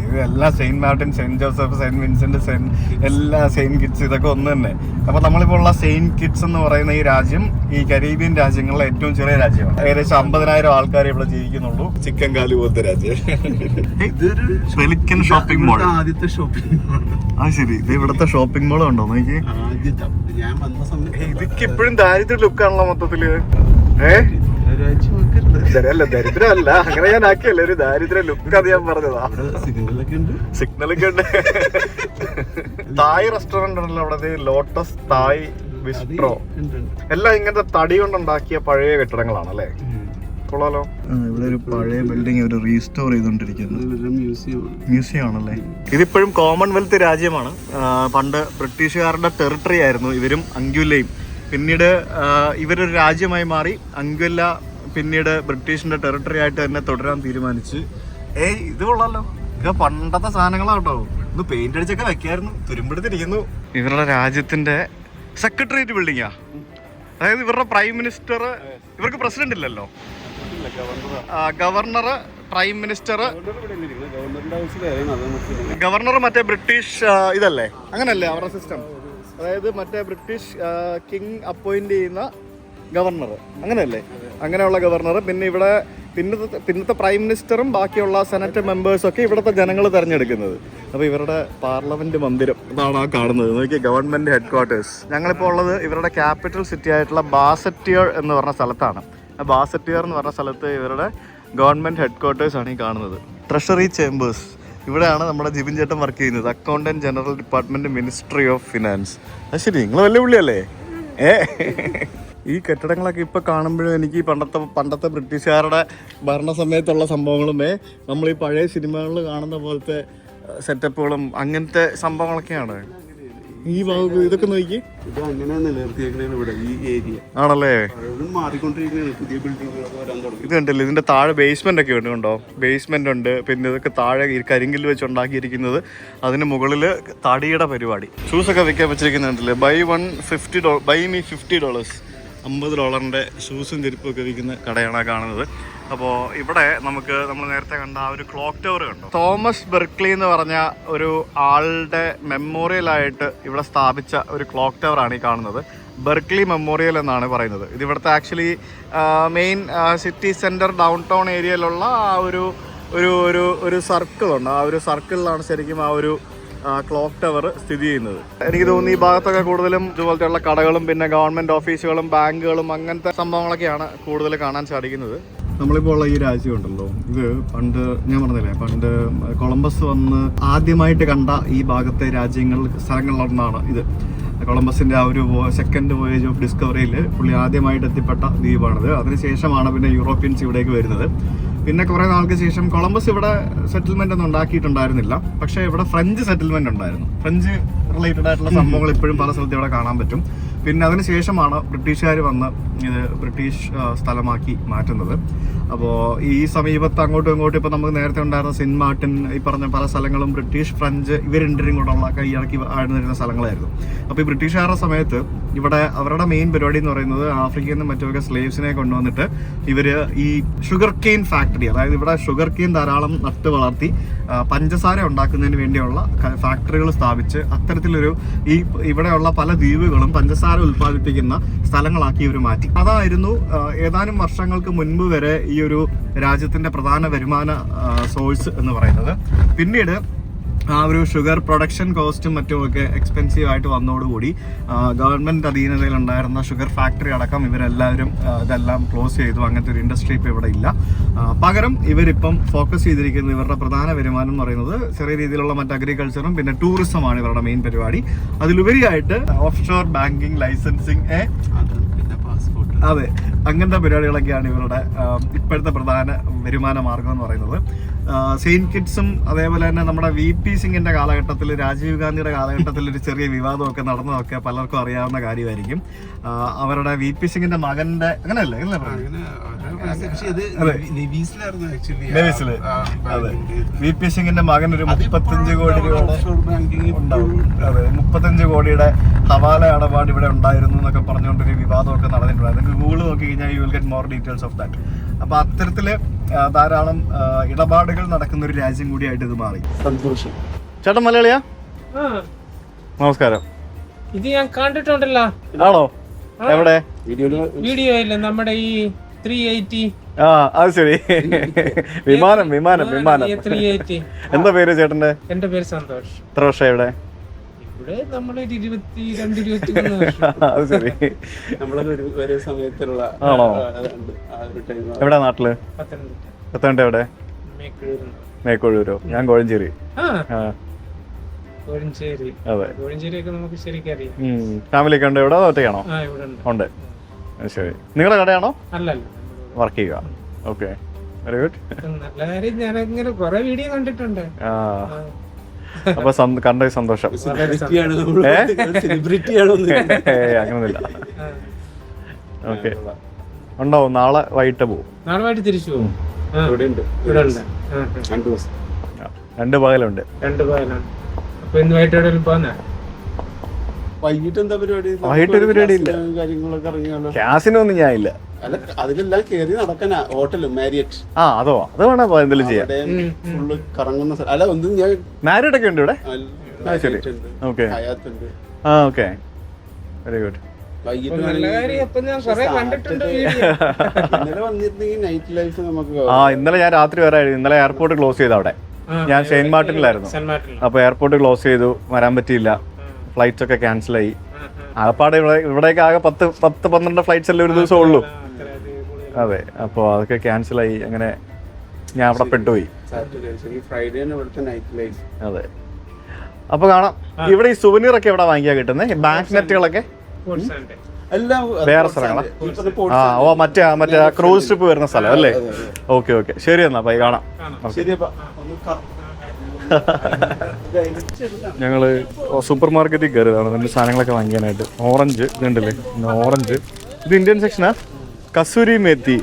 ഇതെല്ലാം Saint Martin, Saint Joseph, Saint Vincent, എല്ലാ സെയിന്റ് കിറ്റ്സ്, ഇതൊക്കെ ഒന്ന് തന്നെ. അപ്പൊ നമ്മളിപ്പോ ഉള്ള സെയിന്റ് കിറ്റ്സ് എന്ന് പറയുന്ന ഈ രാജ്യം ഈ കരീബിയൻ രാജ്യങ്ങളിലെ ഏറ്റവും ചെറിയ രാജ്യമാണ്. ഏകദേശം 50,000 ആൾക്കാർ ഇവിടെ ജീവിക്കുന്നുള്ളൂ. ചിക്കൻ കാലി പോലത്തെ രാജ്യം. പെലിക്കൻ ഷോപ്പിംഗ് മോൾ, ആദ്യത്തെ ഷോപ്പിംഗ് മോൾ. അത് ശരി, ഇത് ഇവിടുത്തെ ഷോപ്പിംഗ് മോൾ ഉണ്ടോ നോക്കി. ഞാൻ വന്ന സമയത്ത് ഇതൊക്കെ ഇപ്പോഴും ദാരിദ്ര്യ ലുക്കാണല്ലോ മൊത്തത്തില്. അല്ല, ദരിദ്രമല്ല, അങ്ങനെ ഞാൻ ആക്കിയല്ലേ, ഒരു ദാരിദ്ര്യ ലുക്ക്. അത് ഞാൻ പറഞ്ഞതാ. സിഗ്നലൊക്കെ ഉണ്ട്. തായ് റെസ്റ്റോറന്റ് ഉണ്ടല്ലോ അവിടെ, ലോട്ടസ് തായ് ബിസ്ട്രോ. എല്ലാം ഇങ്ങനത്തെ തടി കൊണ്ടുണ്ടാക്കിയ പഴയ കെട്ടിടങ്ങളാണല്ലേ? കൊള്ളാലോ. ഇവിടെ ഒരു പഴയ ബിൽഡിംഗ് ഒരു റീസ്റ്റോർ ചെയ്തോണ്ടിരിക്കുന്നത് മ്യൂസിയം ആണല്ലേ. ഇതിപ്പോഴും കോമൺവെൽത്ത് രാജ്യമാണ്. പണ്ട് ബ്രിട്ടീഷുകാരുടെ ടെറിട്ടറി ആയിരുന്നു ഇവരും അങ്കുല്ലയും. പിന്നീട് ഇവരൊരു രാജ്യമായി മാറി. അങ്കുല്ല പിന്നീട് ബ്രിട്ടീഷിന്റെ ടെറിട്ടറി ആയിട്ട് തന്നെ തുടരാൻ തീരുമാനിച്ച്. ഇത് കൊള്ളാലോ, ഇത് പണ്ടത്തെ സാധനങ്ങളാട്ടോ. ഒന്ന് പെയിന്റ് അടിച്ചൊക്കെ വെക്കായിരുന്നു. തുരുമ്പെടുത്തിരിക്കുന്നു. ഇവരുടെ രാജ്യത്തിന്റെ സെക്രട്ടേറിയറ്റ് ബിൽഡിങ്ങാ. അതായത് ഇവരുടെ പ്രൈം മിനിസ്റ്റർ, ഇവർക്ക് പ്രസിഡന്റ് ഇല്ലല്ലോ, ഗവർണർ പ്രൈം മിനിസ്റ്റർ, ഗവൺമെന്റ് ഹൗസിലായിരുന്നു അത് നമുക്ക് ഗവർണർ മറ്റേ ബ്രിട്ടീഷ് ഇതല്ലേ, അങ്ങനല്ലേ അവരുടെ സിസ്റ്റം? അതായത് മറ്റേ ബ്രിട്ടീഷ് കിങ് അപ്പോയിന്റ് ചെയ്യുന്ന ഗവർണർ, അങ്ങനെയല്ലേ? അങ്ങനെയുള്ള ഗവർണർ. പിന്നെ ഇവിടെ പിന്നത്തെ പ്രൈം മിനിസ്റ്ററും ബാക്കിയുള്ള സെനറ്റ് മെമ്പേഴ്സും ഒക്കെ ഇവിടുത്തെ ജനങ്ങൾ തിരഞ്ഞെടുക്കുന്നത്. അപ്പോൾ ഇവരുടെ പാർലമെന്റ് മന്ദിരം ഇതാണ് ആ കാണുന്നത്. നോക്കിയാൽ ഗവൺമെന്റ് ഹെഡ് ക്വാർട്ടേഴ്സ്. ഞങ്ങളിപ്പോൾ ഉള്ളത് ഇവരുടെ ക്യാപിറ്റൽ സിറ്റി ആയിട്ടുള്ള ബാസറ്റിയർ എന്ന് പറഞ്ഞ സ്ഥലത്താണ്. ബാസറ്റിയർ എന്ന് പറഞ്ഞ സ്ഥലത്ത് ഇവരുടെ ഗവൺമെന്റ് ഹെഡ് ക്വാർട്ടേഴ്സ് ആണ് ഈ കാണുന്നത്. ട്രഷറി ചേംബേഴ്സ്, ഇവിടെയാണ് നമ്മുടെ ജിബിൻ ചേട്ടൻ വർക്ക് ചെയ്യുന്നത്. Accountant general department, ministry of finance. അത് ശരി, നിങ്ങൾ വെല്ലുവിളിയല്ലേ? ഈ കെട്ടിടങ്ങളൊക്കെ ഇപ്പോൾ കാണുമ്പോഴും എനിക്ക് പണ്ടത്തെ ബ്രിട്ടീഷുകാരുടെ ഭരണ സമയത്തുള്ള സംഭവങ്ങളും നമ്മൾ ഈ പഴയ സിനിമകളിൽ കാണുന്ന പോലത്തെ സെറ്റപ്പുകളും അങ്ങനത്തെ സംഭവങ്ങളൊക്കെയാണ്. ഈ ഭാഗത്ത് ഇതൊക്കെ നോക്കി, ഇത് അങ്ങനെ നിലനിർത്തിയേക്കണേണ് ഇവിടെ ഈ ഏരിയ. ആണല്ലേ? മാറിക്കൊണ്ടിരിക്കുകയാണ്, പുതിയ ബിൽഡിങ്ങുകളൊക്കെ വരാൻ തുടങ്ങി. ഇത് കണ്ടില്ലേ, ഇതിന്റെ താഴെ ബേസ്മെന്റ് ഒക്കെ ഉണ്ട്, കണ്ടോ? ബേസ്മെന്റ് ഉണ്ട്. പിന്നെ ഇതൊക്കെ താഴെ ഈ കരിങ്കല്ല് വെച്ച് ഉണ്ടാക്കിയിരിക്കുന്നത്. അതിന് മുകളിൽ തടിയുടെ പരിപാടി. ഷൂസൊക്കെ വെക്കാൻ വെച്ചിരിക്കുന്നുണ്ടല്ലേ? By me $50. $50 ഷൂസും ചെരുപ്പും ഒക്കെ വിൽക്കുന്ന കടയാണ് കാണുന്നത്. അപ്പോൾ ഇവിടെ നമ്മൾ നേരത്തെ കണ്ട ആ ഒരു ക്ലോക്ക് ടവർ കണ്ടോ? തോമസ് ബെർക്ലി എന്ന് പറഞ്ഞ ഒരു ആളുടെ മെമ്മോറിയലായിട്ട് ഇവിടെ സ്ഥാപിച്ച ഒരു ക്ലോക്ക് ടവറാണ് ഈ കാണുന്നത്. ബെർക്ലി മെമ്മോറിയൽ എന്നാണ് പറയുന്നത്. ഇത് ഇവിടുത്തെ actually main city centre down town ഏരിയയിലുള്ള ആ ഒരു സർക്കിളുണ്ട്. ആ ഒരു സർക്കിളിലാണ് ശരിക്കും ആ ഒരു ക്ലോക്ക് ടവർ സ്ഥിതി ചെയ്യുന്നത്. എനിക്ക് തോന്നുന്നു ഈ ഭാഗത്തൊക്കെ കൂടുതലും ഇതുപോലത്തെയുള്ള കടകളും പിന്നെ ഗവൺമെൻറ് ഓഫീസുകളും ബാങ്കുകളും അങ്ങനത്തെ സംഭവങ്ങളൊക്കെയാണ് കൂടുതൽ കാണാൻ സാധിക്കുന്നത്. നമ്മളിപ്പോൾ ഉള്ള ഈ രാജ്യമുണ്ടല്ലോ, ഇത് പണ്ട് ഞാൻ പറഞ്ഞില്ലേ, പണ്ട് കൊളംബസ് വന്ന് ആദ്യമായിട്ട് കണ്ട ഈ ഭാഗത്തെ സ്ഥലങ്ങളിലൊന്നാണ് ഇത്. കൊളംബസിൻ്റെ ആ ഒരു സെക്കൻഡ് വോയേജ് ഓഫ് ഡിസ്കവറിയിൽ പുള്ളി ആദ്യമായിട്ട് എത്തിപ്പെട്ട ദ്വീപാണിത്. അതിനുശേഷമാണ് പിന്നെ യൂറോപ്യൻസ് ഇവിടേക്ക് വരുന്നത്. പിന്നെ കുറേ നാൾക്ക് ശേഷം കൊളംബസ് ഇവിടെ സെറ്റിൽമെൻ്റ് ഒന്നും ഉണ്ടാക്കിയിട്ടുണ്ടായിരുന്നില്ല. പക്ഷേ ഇവിടെ ഫ്രഞ്ച് സെറ്റിൽമെൻ്റ് ഉണ്ടായിരുന്നു. ഫ്രഞ്ച് റിലേറ്റഡ് ആയിട്ടുള്ള സംഭവങ്ങൾ ഇപ്പോഴും പല സ്ഥലത്ത് ഇവിടെ കാണാൻ പറ്റും. പിന്നെ അതിന് ശേഷമാണ് ബ്രിട്ടീഷുകാർ വന്ന് ഇത് ബ്രിട്ടീഷ് സ്ഥലമാക്കി മാറ്റുന്നത്. അപ്പോൾ ഈ സമീപത്ത് അങ്ങോട്ടും ഇങ്ങോട്ടും ഇപ്പോൾ നമുക്ക് നേരത്തെ ഉണ്ടായിരുന്ന സെൻറ്റ് മാർട്ടിൻ, ഈ പറഞ്ഞ പല സ്ഥലങ്ങളും ബ്രിട്ടീഷ് ഫ്രഞ്ച് ഇവർ രണ്ടിനും കൂടെയുള്ള കൈയടക്കി ആഴ്ന്നിരുന്ന സ്ഥലങ്ങളായിരുന്നു. അപ്പോൾ ഈ ബ്രിട്ടീഷുകാരുടെ സമയത്ത് ഇവിടെ അവരുടെ മെയിൻ പരിപാടി എന്ന് പറയുന്നത് ആഫ്രിക്കയിൽ നിന്നും മറ്റുമൊക്കെ സ്ലേവ്സിനെ കൊണ്ടുവന്നിട്ട് ഇവർ ഈ ഷുഗർ കെയിൻ ഫാക്ടറി, അതായത് ഇവിടെ ഷുഗർ കെയിൻ ധാരാളം നട്ട് വളർത്തി പഞ്ചസാര ഉണ്ടാക്കുന്നതിന് വേണ്ടിയുള്ള ഫാക്ടറികൾ സ്ഥാപിച്ച് അത്തരത്തിലൊരു ഇവിടെയുള്ള പല ദ്വീപുകളും പഞ്ചസാര ഉൽപ്പാദിപ്പിക്കുന്ന സ്ഥലങ്ങളാക്കി ഇവർ മാറ്റി. അതായിരുന്നു ഏതാനും വർഷങ്ങൾക്ക് മുൻപ് വരെ ഈ ഒരു രാജ്യത്തിന്റെ പ്രധാന വരുമാന സോഴ്സ് എന്ന് പറയുന്നത്. പിന്നീട് ആ ഒരു ഷുഗർ പ്രൊഡക്ഷൻ കോസ്റ്റും മറ്റുമൊക്കെ എക്സ്പെൻസീവ് ആയിട്ട് വന്നതോടുകൂടി ഗവൺമെൻറ് അധീനതയിലുണ്ടായിരുന്ന ഷുഗർ ഫാക്ടറി അടക്കം ഇവരെല്ലാവരും ഇതെല്ലാം ക്ലോസ് ചെയ്തു. അങ്ങനത്തെ ഒരു ഇൻഡസ്ട്രി ഇപ്പോൾ ഇവിടെ ഇല്ല. പകരം ഇവരിപ്പം ഫോക്കസ് ചെയ്തിരിക്കുന്നത്, ഇവരുടെ പ്രധാന വരുമാനം എന്ന് പറയുന്നത് ചെറിയ രീതിയിലുള്ള മറ്റ് അഗ്രികൾച്ചറും പിന്നെ ടൂറിസമാണ് ഇവരുടെ മെയിൻ പരിപാടി. അതിലുപരിയായിട്ട് ഓഫ് ഷോർ ബാങ്കിങ്, ലൈസൻസിങ്, അതെ, അങ്ങനത്തെ പരിപാടികളൊക്കെയാണ് ഇവരുടെ ഇപ്പോഴത്തെ പ്രധാന വരുമാന മാർഗം എന്ന് പറയുന്നത്. സെയിൻറ്റ് കിറ്റ്സും അതേപോലെ തന്നെ നമ്മുടെ VP സിംഗിന്റെ കാലഘട്ടത്തിൽ, രാജീവ് ഗാന്ധിയുടെ കാലഘട്ടത്തിൽ ഒരു ചെറിയ വിവാദമൊക്കെ നടന്നതൊക്കെ പലർക്കും അറിയാവുന്ന കാര്യമായിരിക്കും. അവരുടെ VP സിംഗിന്റെ മകന്റെ അങ്ങനെയല്ലേ അതെ, VP സിംഗിന്റെ മകൻ ഒരു 35 കോടി രൂപയുടെ ഉണ്ടാവും. അതെ, 35 കോടിയുടെ ഹവാല ഇടപാട് ഇവിടെ ഉണ്ടായിരുന്നു എന്നൊക്കെ പറഞ്ഞുകൊണ്ടൊരു വിവാദമൊക്കെ നടന്നിട്ടുണ്ടായിരുന്നു. ഗൂഗിൾ നോക്കി കഴിഞ്ഞാൽ you will get more details of that. അപ്പൊ അത്തരത്തില് ധാരാളം ഇടപാടുകൾ നടക്കുന്ന ഒരു രാജ്യം കൂടിയായിട്ട് ഇത് മാറി. സന്തോഷം. ചേട്ടൻ മലയാളിയാ? നമസ്കാരം. ഇത് ഞാൻ കണ്ടിട്ടുണ്ടല്ലോ. ആണോ? എവിടെ? വീഡിയോ ഇല്ല, നമ്മുടെ ഈ 380. അത് ശരി. വിമാനം 380. എന്താ പേര് ചേട്ടന്റെ? എന്റെ പേര് സന്തോഷ്. എത്ര വർഷം ഇവിടെ? ഇവിടെ നമ്മള് 22-23 വർഷം. അത് ശരി. ഒരേ സമയത്തുള്ള ആണോ? എവിടെ നാട്ടില്? പത്തനംതിട്ട. എവിടെ? മേക്കൊഴൂരോ? ഞാൻ കോഴഞ്ചേരി. കോഴഞ്ചേരി. അതെ, കോഴഞ്ചേരിയൊക്കെ നമുക്ക് ശരിക്കും അറിയാം. ഫാമിലി ഒക്കെ ഉണ്ട് ഇവിടെ? ഒറ്റയാണോ? ഉണ്ട്. ശരി. നിങ്ങളുടെ കടയാണോ? അല്ലല്ല, വർക്ക് ചെയ്യുക. Okay, very good. നല്ല കാര്യം. ഞാൻ ഇങ്ങനെ കൊറേ വീഡിയോ കണ്ടിട്ടുണ്ട്. അപ്പൊ കണ്ട സന്തോഷം. അങ്ങനൊന്നുമില്ല. ഓക്കെ, ഉണ്ടാവും. നാളെ വൈകിട്ട് പോകും. നാളെ വൈകിട്ട് തിരിച്ചു പോകും. 2 പകലുണ്ട്. 2 പകലാണ്. അപ്പൊ ഇന്ന് വൈകിട്ട് എവിടെയെങ്കിലും പോന്നെ? വൈകിട്ട് എന്താ പരിപാടി? വൈകിട്ടൊരു പരിപാടി ഇല്ല. കാര്യങ്ങളൊക്കെ ഇറങ്ങിയാലോ? ക്യാസിനൊന്നും ഞാൻ ഇല്ല. അല്ല അതിലെല്ലാം കയറി നടക്കാനാ ഹോട്ടല് മാരിയറ്റ്. അതോ അത് വേണേ എന്തെങ്കിലും ചെയ്യാം. ഫുള്ള് കറങ്ങുന്ന സ്ഥലം. അല്ല ഒന്നും ഞാൻ മാരിഡ് ഒക്കെ ഉണ്ട് ഇവിടെ. ശരി, ഓക്കെ. ഹയാത്തുണ്ട്. Okay, very good. വൈകിട്ട് നല്ല കാര്യം. അപ്പൊ ഞാൻ കുറെ കണ്ടിട്ടുണ്ട് ഇന്നലെ വന്നിരുന്നെങ്കിൽ നൈറ്റ് ലൈഫ് നമുക്ക്. ഇന്നലെ ഞാൻ രാത്രി വരായിരുന്നു. ഇന്നലെ എയർപോർട്ട് ക്ലോസ് ചെയ്തു. അവിടെ ഞാൻ ഷെയ്ൻ മാർട്ടിനിലായിരുന്നു. അപ്പോൾ എയർപോർട്ട് ക്ലോസ് ചെയ്തു, വരാൻ പറ്റിയില്ല. ഫ്ലൈറ്റ്സ് ഒക്കെ ക്യാൻസലായി. ആകപ്പാടെ ഇവിടേക്ക് ആകെ 10-12 ഫ്ലൈറ്റ്സ് അല്ലേ ഒരു ദിവസം ഉള്ളൂ. അതെ, അപ്പോൾ അതൊക്കെ ക്യാൻസലായി. അങ്ങനെ ഞാൻ അവിടെ പെട്ടുപോയി. ഫ്രൈഡേ ആണ് ഇവിടുത്തെ നൈറ്റ് ലൈഫ്. അതെ, അപ്പോൾ കാണാം. ഇവിടെ ഈ സുവനീർ ഒക്കെ എവിടെ വാങ്ങിയാ കിട്ടുന്നത്? ബാങ്ക് നെറ്റുകളൊക്കെ എല്ലാം വേറെ സ്ഥലങ്ങളാ? മറ്റേ ക്രൂസ് ട്രിപ്പ് വരുന്ന സ്ഥലം അല്ലേ? ഓക്കെ, ശരി എന്നാ ബൈ, കാണാം. ഞങ്ങള് സൂപ്പർ മാർക്കറ്റിൽ കയറിയതാണ് രണ്ട് സാധനങ്ങളൊക്കെ വാങ്ങിക്കാനായിട്ട്. ഓറഞ്ച് ഇതുണ്ടല്ലേ, ഓറഞ്ച്. ഇത് ഇന്ത്യൻ സെക്ഷനാ. Kasuri methi,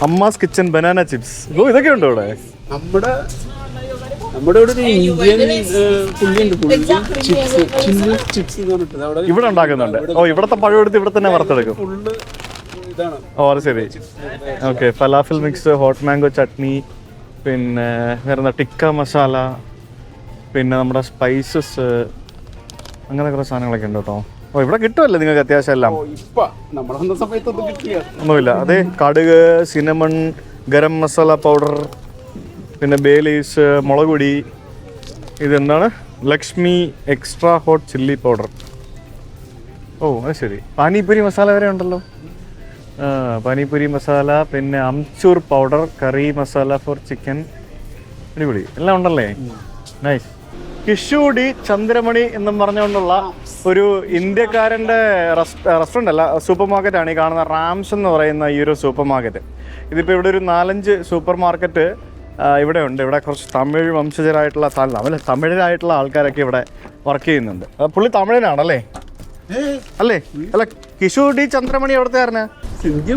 Amma's kitchen, banana chips. ഇതൊക്കെ ഉണ്ടോ ഇവിടെ? നമ്മുടെ ഇവിടെ ഒരു ഇന്ത്യൻ പുള്ളിയുണ്ട്. ചിപ്സ് ഇവിടെ ഉണ്ടാക്കുന്നുണ്ട്. ഇവിടത്തെ പഴം എടുത്ത് ഇവിടെ തന്നെ വറുത്തെടുക്കും. അത് ശരി. Okay, ഫലാഫിൽ mix, hot mango chutney, പിന്നെ വേറെ ടിക്ക മസാല, പിന്നെ നമ്മുടെ സ്പൈസസ്, അങ്ങനെ കുറേ സാധനങ്ങളൊക്കെ ഉണ്ട് കേട്ടോ. ഇവിടെ കിട്ടുമല്ലേ നിങ്ങൾക്ക് അത്യാവശ്യം എല്ലാം? ഒന്നുമില്ല. അതെ, കടുക്, സിനമൺ, ഗരം മസാല പൗഡർ, പിന്നെ ബേ ലീവ്സ്, മുളക് പൊടി. ഇതെന്താണ്? Lakshmi extra hot chilli powder. അത് ശരി. പാനിപൂരി മസാല വരെ ഉണ്ടല്ലോ. പാനിപൂരി മസാല, പിന്നെ അംചൂർ പൗഡർ, കറി മസാല ഫോർ ചിക്കൻ. അടിപൊളി, എല്ലാം ഉണ്ടല്ലേ. നൈസ്. കിഷൂടി ചന്ദ്രമണി എന്നും പറഞ്ഞുകൊണ്ടുള്ള ഒരു ഇന്ത്യക്കാരൻ്റെ റെസ്റ്റോറൻ്റ് അല്ല, സൂപ്പർ മാർക്കറ്റാണ് ഈ കാണുന്ന. റാംസ് എന്ന് പറയുന്ന ഈ ഒരു സൂപ്പർ മാർക്കറ്റ്. ഇതിപ്പോൾ ഇവിടെ ഒരു 4-5 സൂപ്പർ മാർക്കറ്റ് ഇവിടെ ഉണ്ട്. ഇവിടെ കുറച്ച് തമിഴ് വംശജരായിട്ടുള്ള തമിഴരായിട്ടുള്ള ആൾക്കാരൊക്കെ ഇവിടെ വർക്ക് ചെയ്യുന്നുണ്ട്. പുള്ളി തമിഴനാണല്ലേ? അല്ലേ? അല്ല, കിഷൂടി ചന്ദ്രമണി എവിടത്തെയായിരുന്നു?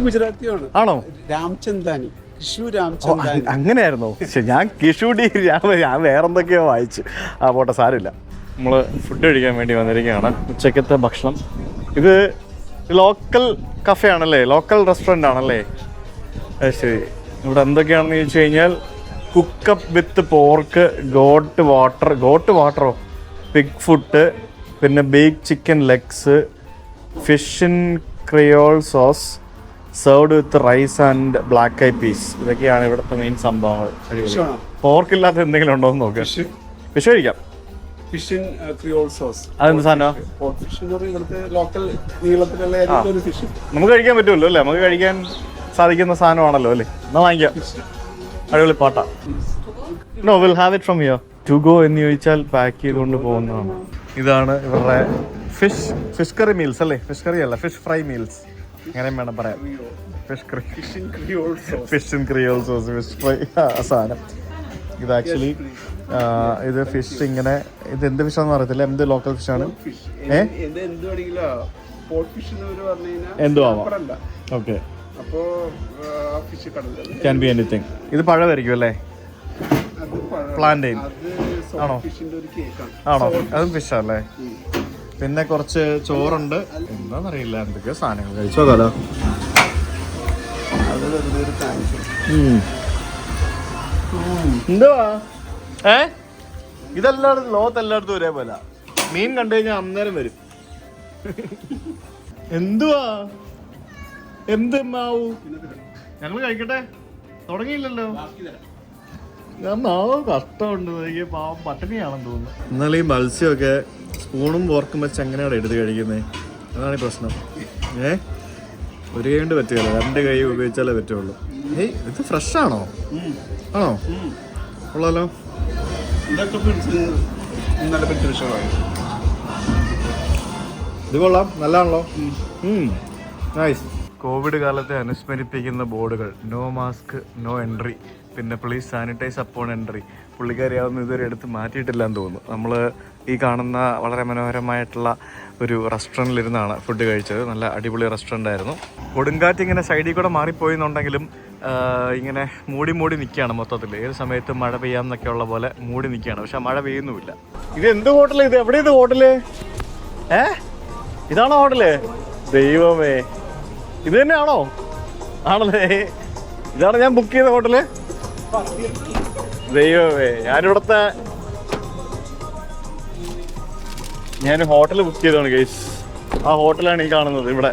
ഗുജറാത്തിയാണ്. ആണോ? രാംചന്ദാനി. അങ്ങനെയായിരുന്നോ? ഞാൻ കിഷൂടി, ഞാൻ വേറെന്തൊക്കെയോ വായിച്ചു. പോട്ടെ, സാരമില്ല. നമ്മൾ ഫുഡ് കഴിക്കാൻ വേണ്ടി വന്നിരിക്കുകയാണ്. ഉച്ചക്കത്തെ ഭക്ഷണം. ഇത് ലോക്കൽ കഫേ ആണല്ലേ? ലോക്കൽ റെസ്റ്റോറൻ്റ് ആണല്ലേ? ശരി. ഇവിടെ എന്തൊക്കെയാണെന്ന് ചോദിച്ചു കഴിഞ്ഞാൽ കുക്കപ്പ് വിത്ത് പോർക്ക്, ഗോട്ട് വാട്ടറോ, പിഗ് ഫുട്ട്, പിന്നെ bake chicken legs, fish in creole sauce, served with rice and black eye peas. ഇതൊക്കെയാണ് ഇവിടുത്തെ മെയിൻ സംഭവങ്ങൾ. പോർക്ക് ഇല്ലാത്ത എന്തെങ്കിലും ഉണ്ടോ എന്ന് നോക്കുക. ഫിഷ് കഴിക്കാം. Fish in creole sauce. അതെന്ത് സാധനം? നമുക്ക് കഴിക്കാൻ പറ്റുമല്ലോ അല്ലേ? നമുക്ക് കഴിക്കാൻ സാധിക്കുന്ന സാധനമാണല്ലോ അല്ലേ? എന്നാ വാങ്ങിക്കാം. അടിപൊളി പാട്ടാ. No, will have it from here. To go എന്ന് ചോദിച്ചാൽ പാക്ക് ചെയ്തുകൊണ്ട് പോകുന്നതാണ്. ഇതാണ് ഇവരുടെ ഫിഷ് കറി മീൽസ് അല്ലേ? ഫിഷ് കറി അല്ല, ഫിഷ് ഫ്രൈ മീൽസ്, അങ്ങനെ വേണം പറയാം. Fish in creole sauce, fish fry സാധനം. ഇത് ആക്ച്വലി ഇത് ഫിഷ് ഇങ്ങനെ, ഇത് എന്ത് ഫിഷാന്ന് അറിയത്തില്ല, എന്ത് ലോക്കൽ ഫിഷാണ്. എന്തോ ആവാം. Okay, can be anything. ഇത് പഴമായിരിക്കും അല്ലേ? പ്ലാന്റെയിൻ ആണോ? അതും ഫിഷല്ലേ? പിന്നെ കുറച്ച് ചോറുണ്ട്. എന്താന്നറിയില്ല, എന്തൊക്കെയോ സാധനങ്ങൾ കഴിച്ചോ. കഥ എന്തുവാ? ഇതെല്ലായിടത്തും, ലോകത്തെല്ലായിടത്തും ഒരേപോലെ. മീൻ കണ്ടു കഴിഞ്ഞാൽ അന്നേരം വരും. എന്തുവാ? എന്ത് മാവു? ഞങ്ങൾ കഴിക്കട്ടെ? തുടങ്ങിയില്ലല്ലോ. കഷ്ടമുണ്ട്. പാവം പട്ടിണിയാണെന്ന് തോന്നുന്നു. എന്നാലും ഈ മത്സ്യമൊക്കെ സ്പൂണും പോർക്കും വെച്ച് എങ്ങനെയാണ് എടുത്ത് കഴിക്കുന്നത്? അതാണ് ഈ പ്രശ്നം. ഒരു കൈ കൊണ്ട് പറ്റുകയില്ല, 2 കൈ ഉപയോഗിച്ചാലേ പറ്റുള്ളൂ. ഇത് ഫ്രഷ് ആണോ? ഉള്ളല്ലോ. ഇത് കൊള്ളാം, നല്ലതാണല്ലോ. നൈസ്. കോവിഡ് കാലത്തെ അനുസ്മരിപ്പിക്കുന്ന ബോർഡുകൾ. നോ മാസ്ക്, നോ എൻട്രി, പിന്നെ പ്ലീസ് സാനിറ്റൈസ് അപ്പോൺ എൻട്രി. പുള്ളിക്കാരിയാവുന്ന ഇതുവരെ എടുത്ത് മാറ്റിയിട്ടില്ലെന്ന് തോന്നുന്നു. നമ്മൾ ഈ കാണുന്ന വളരെ മനോഹരമായിട്ടുള്ള ഒരു റെസ്റ്റോറൻറ്റിലിരുന്നാണ് ഫുഡ് കഴിച്ചത്. നല്ല അടിപൊളി റെസ്റ്റോറൻ്റ് ആയിരുന്നു. കൊടുങ്കാറ്റ് ഇങ്ങനെ സൈഡിൽ കൂടെ മാറിപ്പോയെന്നുണ്ടെങ്കിലും ഇങ്ങനെ മൂടി നിൽക്കുകയാണ് മൊത്തത്തിൽ. ഏത് സമയത്തും മഴ പെയ്യാമെന്നൊക്കെ ഉള്ള പോലെ മൂടി നിൽക്കുകയാണ്. പക്ഷെ മഴ പെയ്യുന്നുമില്ല. ഇത് എന്ത് ഹോട്ടല്? ഇത് എവിടെ? ഇത് ഹോട്ടല്? ഇതാണോ ഹോട്ടല്? ദൈവമേ, ഇത് തന്നെയാണോ? ആണല്ലേ? ഇതാണ് ഞാൻ ബുക്ക് ചെയ്ത ഹോട്ടല്. ദൈവമേ, ഞാൻ ഹോട്ടൽ ബുക്ക് ചെയ്തതാണ് ഗൈസ്. ആ ഹോട്ടലാണ് ഈ കാണുന്നത് ഇവിടെ.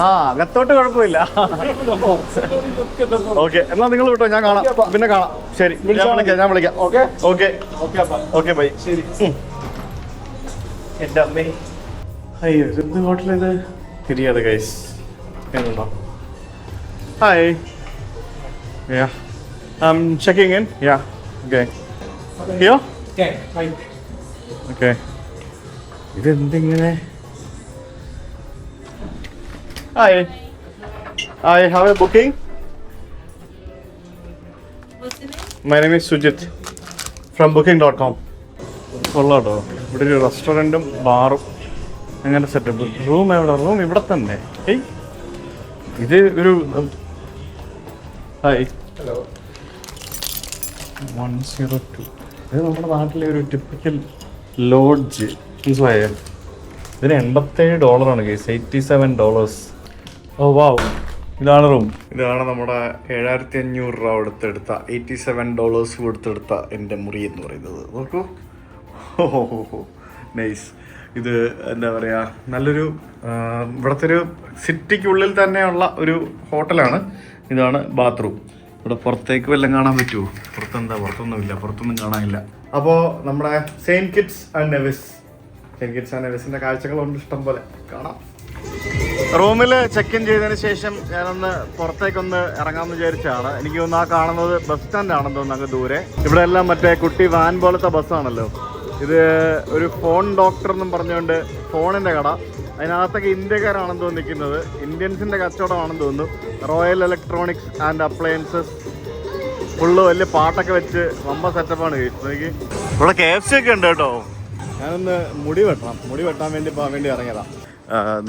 അകത്തോട്ട് കുഴപ്പമില്ല. ഓക്കെ, എന്നാ നിങ്ങൾ വിട്ടോ, ഞാൻ കാണാം, പിന്നെ കാണാം. ശരി, ഞാൻ വിളിക്കാം. Okay okay okay bye. ശരി. എൻ്റെ അമ്മേ, അയ്യോ എന്ത് ഹോട്ടലിത്? ശരിയാതെ guys. Hi. Yeah. I'm checking in. Yeah. Okay. Here? Okay, fine. Okay. ഇതെന്തിങ്ങനെ? Hi. I have a booking. What's the name? My name is Sujit from booking.com. കൊള്ളാട്ടോ, ഇവിടെ ഒരു റെസ്റ്റോറൻറ്റും ബാറും അങ്ങനെ സെറ്റപ്പ്. റൂം എവിടെ? റൂം ഇവിടെ തന്നെ. ഏയ് ഇത് ഒരു ഹായ്. ഹലോ. 102. ഇത് നമ്മുടെ നാട്ടിലെ ഒരു ടിപ്പിക്കൽ ലോഡ്ജ്. മനസ്സിലായോ? ഇതിന് $87 കേസ്. $87. ഓ വാവ്. ഇതാണ് റൂം. ഇതാണ് നമ്മുടെ 7500 രൂപ കൊടുത്തെടുത്ത, $87 കൊടുത്തെടുത്ത എൻ്റെ മുറി എന്ന് പറയുന്നത്. നോക്കൂ. ഓഹോ നൈസ്. ഇത് എന്താ പറയുക, നല്ലൊരു ഇവിടുത്തെ ഒരു സിറ്റിക്കുള്ളിൽ തന്നെയുള്ള ഒരു ഹോട്ടലാണ്. ഇതാണ് ബാത്റൂം. ഇവിടെ പുറത്തേക്ക് വല്ലതും കാണാൻ പറ്റുമോ? പുറത്തൊന്നുമില്ല, പുറത്തൊന്നും കാണാനില്ല. അപ്പോൾ നമ്മുടെ സെയിൻറ്റ് കിറ്റ്സ് ആൻഡ് നെവിസിൻ്റെ കാഴ്ചകളുണ്ട് ഇഷ്ടം പോലെ കാണാം. റൂമിൽ ചെക്ക് ഇൻ ചെയ്തതിന് ശേഷം ഞാനൊന്ന് പുറത്തേക്കൊന്ന് ഇറങ്ങാമെന്ന് വിചാരിച്ചാണ്. എനിക്ക് തോന്നുന്നു ആ കാണുന്നത് ബസ് സ്റ്റാൻഡാണെന്ന് തോന്നുന്നു, അങ്ങ് ദൂരെ. ഇവിടെ എല്ലാം മറ്റേ കുട്ടി വാൻ പോലത്തെ ബസ്സാണല്ലോ. ഇത് ഒരു ഫോൺ ഡോക്ടർ എന്നും പറഞ്ഞുകൊണ്ട് ഫോണിൻ്റെ കട. അതിനകത്തൊക്കെ ഇന്ത്യക്കാരാണെന്ന് തോന്നുന്നു നിൽക്കുന്നത്. ഇന്ത്യൻസിൻ്റെ കച്ചവടമാണെന്ന് തോന്നുന്നു. Royal electronics and appliances. Full വലിയ പാട്ടൊക്കെ വെച്ച് വമ്പ സെറ്റപ്പാണ് കഴിച്ചത്. ഇവിടെ KFC ഒക്കെ ഉണ്ട് കേട്ടോ. ഞാനൊന്ന് മുടി വെട്ടാൻ വേണ്ടി പോകാൻ വേണ്ടി ഇറങ്ങിയതാണ്.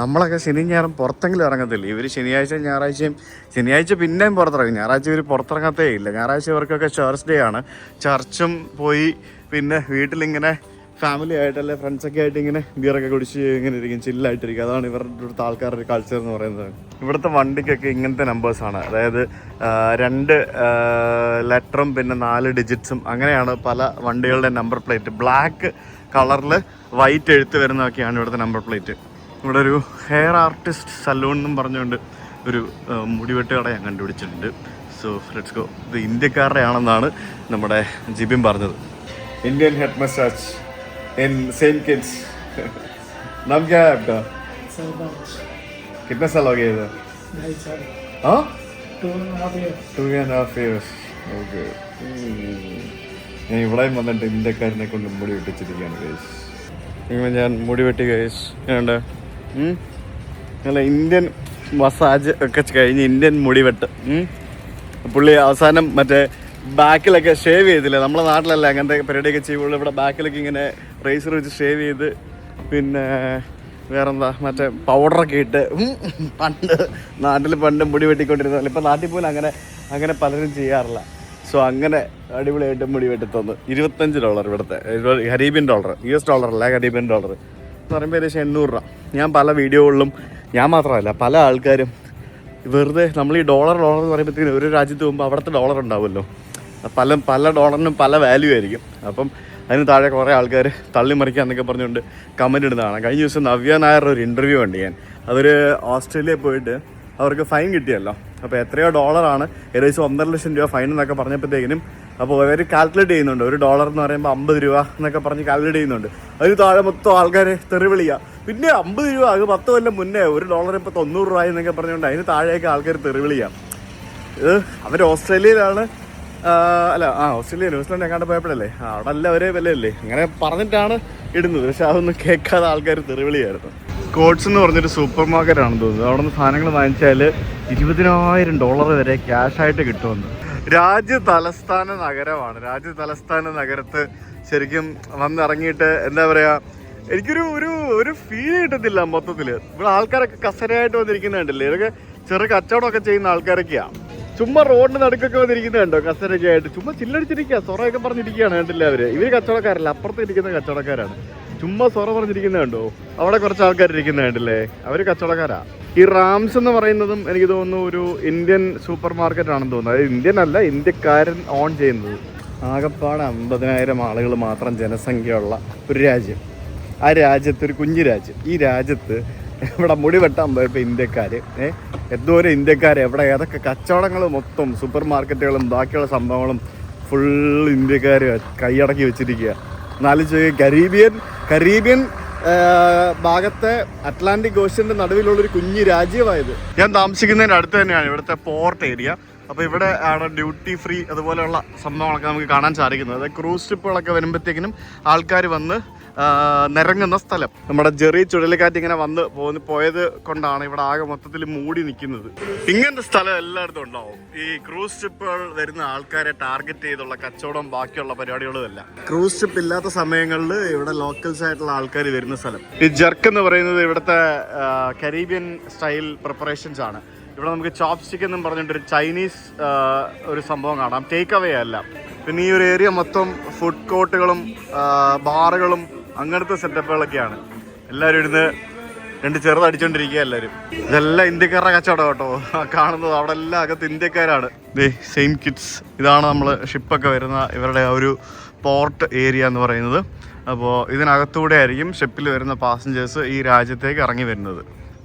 നമ്മളൊക്കെ ശനി ഞായറും പുറത്തെങ്കിലും ഇറങ്ങത്തില്ല. ഇവർ ശനിയാഴ്ചയും ഞായറാഴ്ചയും, ശനിയാഴ്ച പിന്നെയും പുറത്തിറങ്ങും, ഞായറാഴ്ച ഇവർ പുറത്തിറങ്ങത്തേ ഇല്ല. ഞായറാഴ്ച ഇവർക്കൊക്കെ ചർച്ച് ഡേ ആണ്. ചർച്ചും പോയി പിന്നെ വീട്ടിലിങ്ങനെ ഫാമിലി ആയിട്ടല്ലേ ഫ്രണ്ട്സൊക്കെ ആയിട്ട് ഇങ്ങനെ ബിയറൊക്കെ കുടിച്ച് ഇങ്ങനെ ഇരിക്കും, ചില്ലായിട്ടിരിക്കും. അതാണ് ഇവരുടെ ഇവിടുത്തെ ആൾക്കാരുടെ കൾച്ചർ എന്ന് പറയുന്നത്. ഇവിടുത്തെ വണ്ടിക്കൊക്കെ ഇങ്ങനത്തെ നമ്പേഴ്സാണ്, അതായത് 2 ലെറ്ററും പിന്നെ 4 ഡിജിറ്റ്സും അങ്ങനെയാണ് പല വണ്ടികളുടെ നമ്പർ പ്ലേറ്റ്. ബ്ലാക്ക് കളറിൽ വൈറ്റ് എഴുത്ത് വരുന്നതൊക്കെയാണ് ഇവിടുത്തെ നമ്പർ പ്ലേറ്റ്. ഇവിടെ ഒരു ഹെയർ ആർട്ടിസ്റ്റ് സലൂൺ എന്നും പറഞ്ഞുകൊണ്ട് ഒരു മുടിവെട്ട് കട ഞാൻ കണ്ടുപിടിച്ചിട്ടുണ്ട്. So let's go. ഇത് ഇന്ത്യക്കാരുടെ ആണെന്നാണ് നമ്മുടെ ജിബിൻ പറഞ്ഞത്. Indian head massage in Saint Kitts. नाम क्या है आपका? कितने साल हो गए इधर? 2.5 साल. हाँ, 2.5 years. 2.5 years. ഓക്കെ. ഞാൻ ഇവിടെയും വന്നിട്ട് ഇന്ത്യക്കാരനെ കൊണ്ട് മുടി വെട്ടിച്ചിരിക്കുകയാണ് ഗൈസ്. ഇങ്ങനെ ഞാൻ മുടി വെട്ടി ഗൈസ്. ഏണ്ട അല്ല, ഇന്ത്യൻ മസാജ് ഒക്കെ കഴിഞ്ഞ് ഇന്ത്യൻ മുടി വെട്ട്. പുള്ളി അവസാനം മറ്റേ ബാക്കിലൊക്കെ ഷേവ് ചെയ്തില്ലേ, നമ്മളെ നാട്ടിലല്ല അങ്ങനത്തെ പരിപാടിയൊക്കെ ചെയ്യുമ്പോൾ ഇവിടെ ബാക്കിലൊക്കെ ഇങ്ങനെ റേസർ വെച്ച് ഷേവ് ചെയ്ത്, പിന്നെ വേറെന്താ മറ്റേ പൗഡറൊക്കെ ഇട്ട് നാട്ടിൽ പണ്ട് മുടി വെട്ടിക്കൊണ്ടിരുന്നതല്ല. ഇപ്പം നാട്ടിൽ പോലും അങ്ങനെ പലരും ചെയ്യാറില്ല. സോ അങ്ങനെ അടിപൊളിയായിട്ട് മുടി വെട്ടി തന്നു. $25 ഇവിടുത്തെ കരീബിയൻ ഡോളർ, US ഡോളർ അല്ല, കരീബിയൻ ഡോളർ എന്ന് പറയുമ്പോൾ ഏകദേശം 800 രൂപ. ഞാൻ പല വീഡിയോകളിലും, ഞാൻ മാത്രമല്ല പല ആൾക്കാരും വെറുതെ നമ്മൾ ഈ ഡോളർ എന്ന് പറയുമ്പോഴത്തേക്കും ഒരു രാജ്യത്ത് പോകുമ്പോൾ അവിടുത്തെ ഡോളർ ഉണ്ടാവുമല്ലോ, പല ഡോളറിനും പല വാല്യൂ ആയിരിക്കും. അപ്പം അതിന് താഴെ കുറേ ആൾക്കാർ തള്ളിമറിക്കാന്നൊക്കെ പറഞ്ഞുകൊണ്ട് കമൻറ്റ് ഇടുന്നതാണ്. കഴിഞ്ഞ ദിവസം നവ്യ നായരുടെ ഒരു ഇൻ്റർവ്യൂ ഉണ്ട് ഞാൻ. അവർ ഓസ്ട്രേലിയയിൽ പോയിട്ട് അവർക്ക് ഫൈൻ കിട്ടിയല്ലോ. അപ്പോൾ എത്രയോ ഡോളറാണ്, ഏകദേശം 1.5 ലക്ഷം രൂപ ഫൈൻ എന്നൊക്കെ പറഞ്ഞപ്പോഴത്തേക്കിനും അപ്പോൾ അവർ കാൽക്കുലേറ്റ് ചെയ്യുന്നുണ്ട്. $1 എന്ന് പറയുമ്പോൾ 50 രൂപ എന്നൊക്കെ പറഞ്ഞ് കാൽക്കുലേറ്റ് ചെയ്യുന്നുണ്ട്. അതിന് താഴെ മൊത്തം ആൾക്കാർ തെറിവിളിക്കുക. പിന്നെ 50 രൂപ, അത് 10 കൊല്ലം മുന്നേ $1 ഇപ്പോൾ 90 രൂപ എന്നൊക്കെ പറഞ്ഞുകൊണ്ട് അതിന് താഴെയൊക്കെ ആൾക്കാർ തെറിവിളിക്കുക. ഇത് അവർ ഓസ്ട്രേലിയയിലാണ്, ഓസ്ട്രേലിയ ന്യൂസിലാൻഡ് എങ്ങാണ്ട് പോയപ്പോഴല്ലേ, അവിടെ അല്ല ഒരേ വിലയല്ലേ, അങ്ങനെ പറഞ്ഞിട്ടാണ് ഇടുന്നത്. പക്ഷെ അതൊന്നും കേൾക്കാതെ ആൾക്കാർ തെറിവിളിയായിരുന്നു. സ്കോട്ട്സ് എന്ന് പറഞ്ഞൊരു സൂപ്പർ മാർക്കറ്റ് ആണെന്ന് തോന്നുന്നു. അവിടെ നിന്ന് സാധനങ്ങൾ വാങ്ങിച്ചാൽ $20,000 വരെ ക്യാഷായിട്ട് കിട്ടുമെന്ന്. രാജ്യ തലസ്ഥാന നഗരത്ത് ശരിക്കും വന്നിറങ്ങിയിട്ട് എന്താ പറയുക, എനിക്കൊരു ഒരു ഫീൽ കിട്ടത്തില്ല മൊത്തത്തിൽ. ഇവിടെ ആൾക്കാരൊക്കെ കസരയായിട്ട് വന്നിരിക്കുന്നത് കണ്ടില്ലേ, ഇതൊക്കെ ചെറു കച്ചവടമൊക്കെ ചെയ്യുന്ന ആൾക്കാരൊക്കെയാണ്. ചുമ്മാ റോഡിന് നടുക്കൊക്കെ വന്നിരിക്കുന്നത് കണ്ടോ, കസരൊക്കെ ആയിട്ട് ചുമ്മാ ചില്ലടിച്ചിരിക്കുക, സൊറയൊക്കെ പറഞ്ഞിരിക്കുകയാണ് കണ്ടില്ല അവർ. ഇവർ കച്ചവടക്കാരല്ല, അപ്പുറത്ത് ഇരിക്കുന്ന കച്ചവടക്കാരാണ്. ചുമ്മാ സൊറ പറഞ്ഞിരിക്കുന്നത് കണ്ടോ, അവിടെ കുറച്ച് ആൾക്കാർ ഇരിക്കുന്നത് കണ്ടില്ലേ, അവർ കച്ചവടക്കാരാ. ഈ റാംസ് എന്ന് പറയുന്നതും എനിക്ക് തോന്നുന്നു ഒരു ഇന്ത്യൻ സൂപ്പർ മാർക്കറ്റ് ആണെന്ന് തോന്നുന്നു. അതായത് ഇന്ത്യൻ അല്ല, ഇന്ത്യക്കാരൻ ഓൺ ചെയ്യുന്നത്. ആകപ്പാട് 50,000 ആളുകൾ മാത്രം ജനസംഖ്യയുള്ള ഒരു രാജ്യം. ആ രാജ്യത്ത് ഒരു കുഞ്ഞു രാജ്യം. ഈ രാജ്യത്ത് ഇവിടെ മുടി വെട്ടാൻ പോയപ്പോൾ ഇന്ത്യക്കാർ എന്തോരം ഇന്ത്യക്കാർ, എവിടെ ഏതൊക്കെ കച്ചവടങ്ങൾ മൊത്തം സൂപ്പർ മാർക്കറ്റുകളും ബാക്കിയുള്ള സംഭവങ്ങളും ഫുൾ ഇന്ത്യക്കാർ കൈയടക്കി വെച്ചിരിക്കുക. എന്നാലും കരീബിയൻ ഭാഗത്തെ അറ്റ്ലാന്റിക് ഓഷ്യൻ്റെ നടുവിലുള്ളൊരു കുഞ്ഞു രാജ്യമായത്. ഞാൻ താമസിക്കുന്നതിൻ്റെ അടുത്ത് തന്നെയാണ് ഇവിടുത്തെ പോർട്ട് ഏരിയ. അപ്പോൾ ഇവിടെ ആണ് ഡ്യൂട്ടി ഫ്രീ അതുപോലെയുള്ള സംഭവങ്ങളൊക്കെ നമുക്ക് കാണാൻ സാധിക്കുന്നത്. അതായത് ക്രൂസ് ട്രിപ്പുകളൊക്കെ വരുമ്പോഴത്തേക്കിനും ആൾക്കാർ വന്ന് നിരങ്ങുന്ന സ്ഥലം. നമ്മുടെ ജെറി ചുഴലിക്കാറ്റ് ഇങ്ങനെ പോയത് കൊണ്ടാണ് ഇവിടെ ആകെ മൊത്തത്തിൽ മൂടി നിൽക്കുന്നത്. ഇങ്ങനത്തെ സ്ഥലം എല്ലായിടത്തും ഉണ്ടാവും. ഈ ക്രൂസ് ട്രിപ്പുകൾ വരുന്ന ആൾക്കാരെ ടാർഗറ്റ് ചെയ്തുള്ള കച്ചവടം ബാക്കിയുള്ള പരിപാടികളും അല്ല. ക്രൂസ് ട്രിപ്പ് ഇല്ലാത്ത സമയങ്ങളിൽ ഇവിടെ ലോക്കൽസ് ആയിട്ടുള്ള ആൾക്കാർ വരുന്ന സ്ഥലം. ഈ ജർക്ക് എന്ന് പറയുന്നത് ഇവിടുത്തെ കരീബിയൻ സ്റ്റൈൽ പ്രിപ്പറേഷൻസ് ആണ്. ഇവിടെ നമുക്ക് ചോപ്പ് സ്റ്റിക്ക് എന്നും പറഞ്ഞിട്ടൊരു ചൈനീസ് ഒരു സംഭവം കാണാം. ടേക്ക് അവേ അല്ല. പിന്നെ ഈ ഒരു ഏരിയ മൊത്തം ഫുഡ് കോർട്ടുകളും ബാറുകളും അങ്ങനത്തെ സെറ്റപ്പുകളൊക്കെയാണ്. എല്ലാവരും ഇരുന്ന് രണ്ട് ചെറുതടിച്ചോണ്ടിരിക്കുക എല്ലാവരും. ഇതെല്ലാം ഇന്ത്യക്കാരുടെ കച്ചവടം കേട്ടോ കാണുന്നത്. അവിടെ എല്ലാം അകത്ത് ഇന്ത്യക്കാരാണ്. സെയിൻറ്റ് കിറ്റ്സ്, ഇതാണ് നമ്മൾ ഷിപ്പൊക്കെ വരുന്ന ഇവരുടെ ഒരു പോർട്ട് ഏരിയ എന്ന് പറയുന്നത്. അപ്പോൾ ഇതിനകത്തൂടെ ആയിരിക്കും ഷിപ്പിൽ വരുന്ന പാസഞ്ചേഴ്സ് ഈ രാജ്യത്തേക്ക് ഇറങ്ങി വരുന്നത്.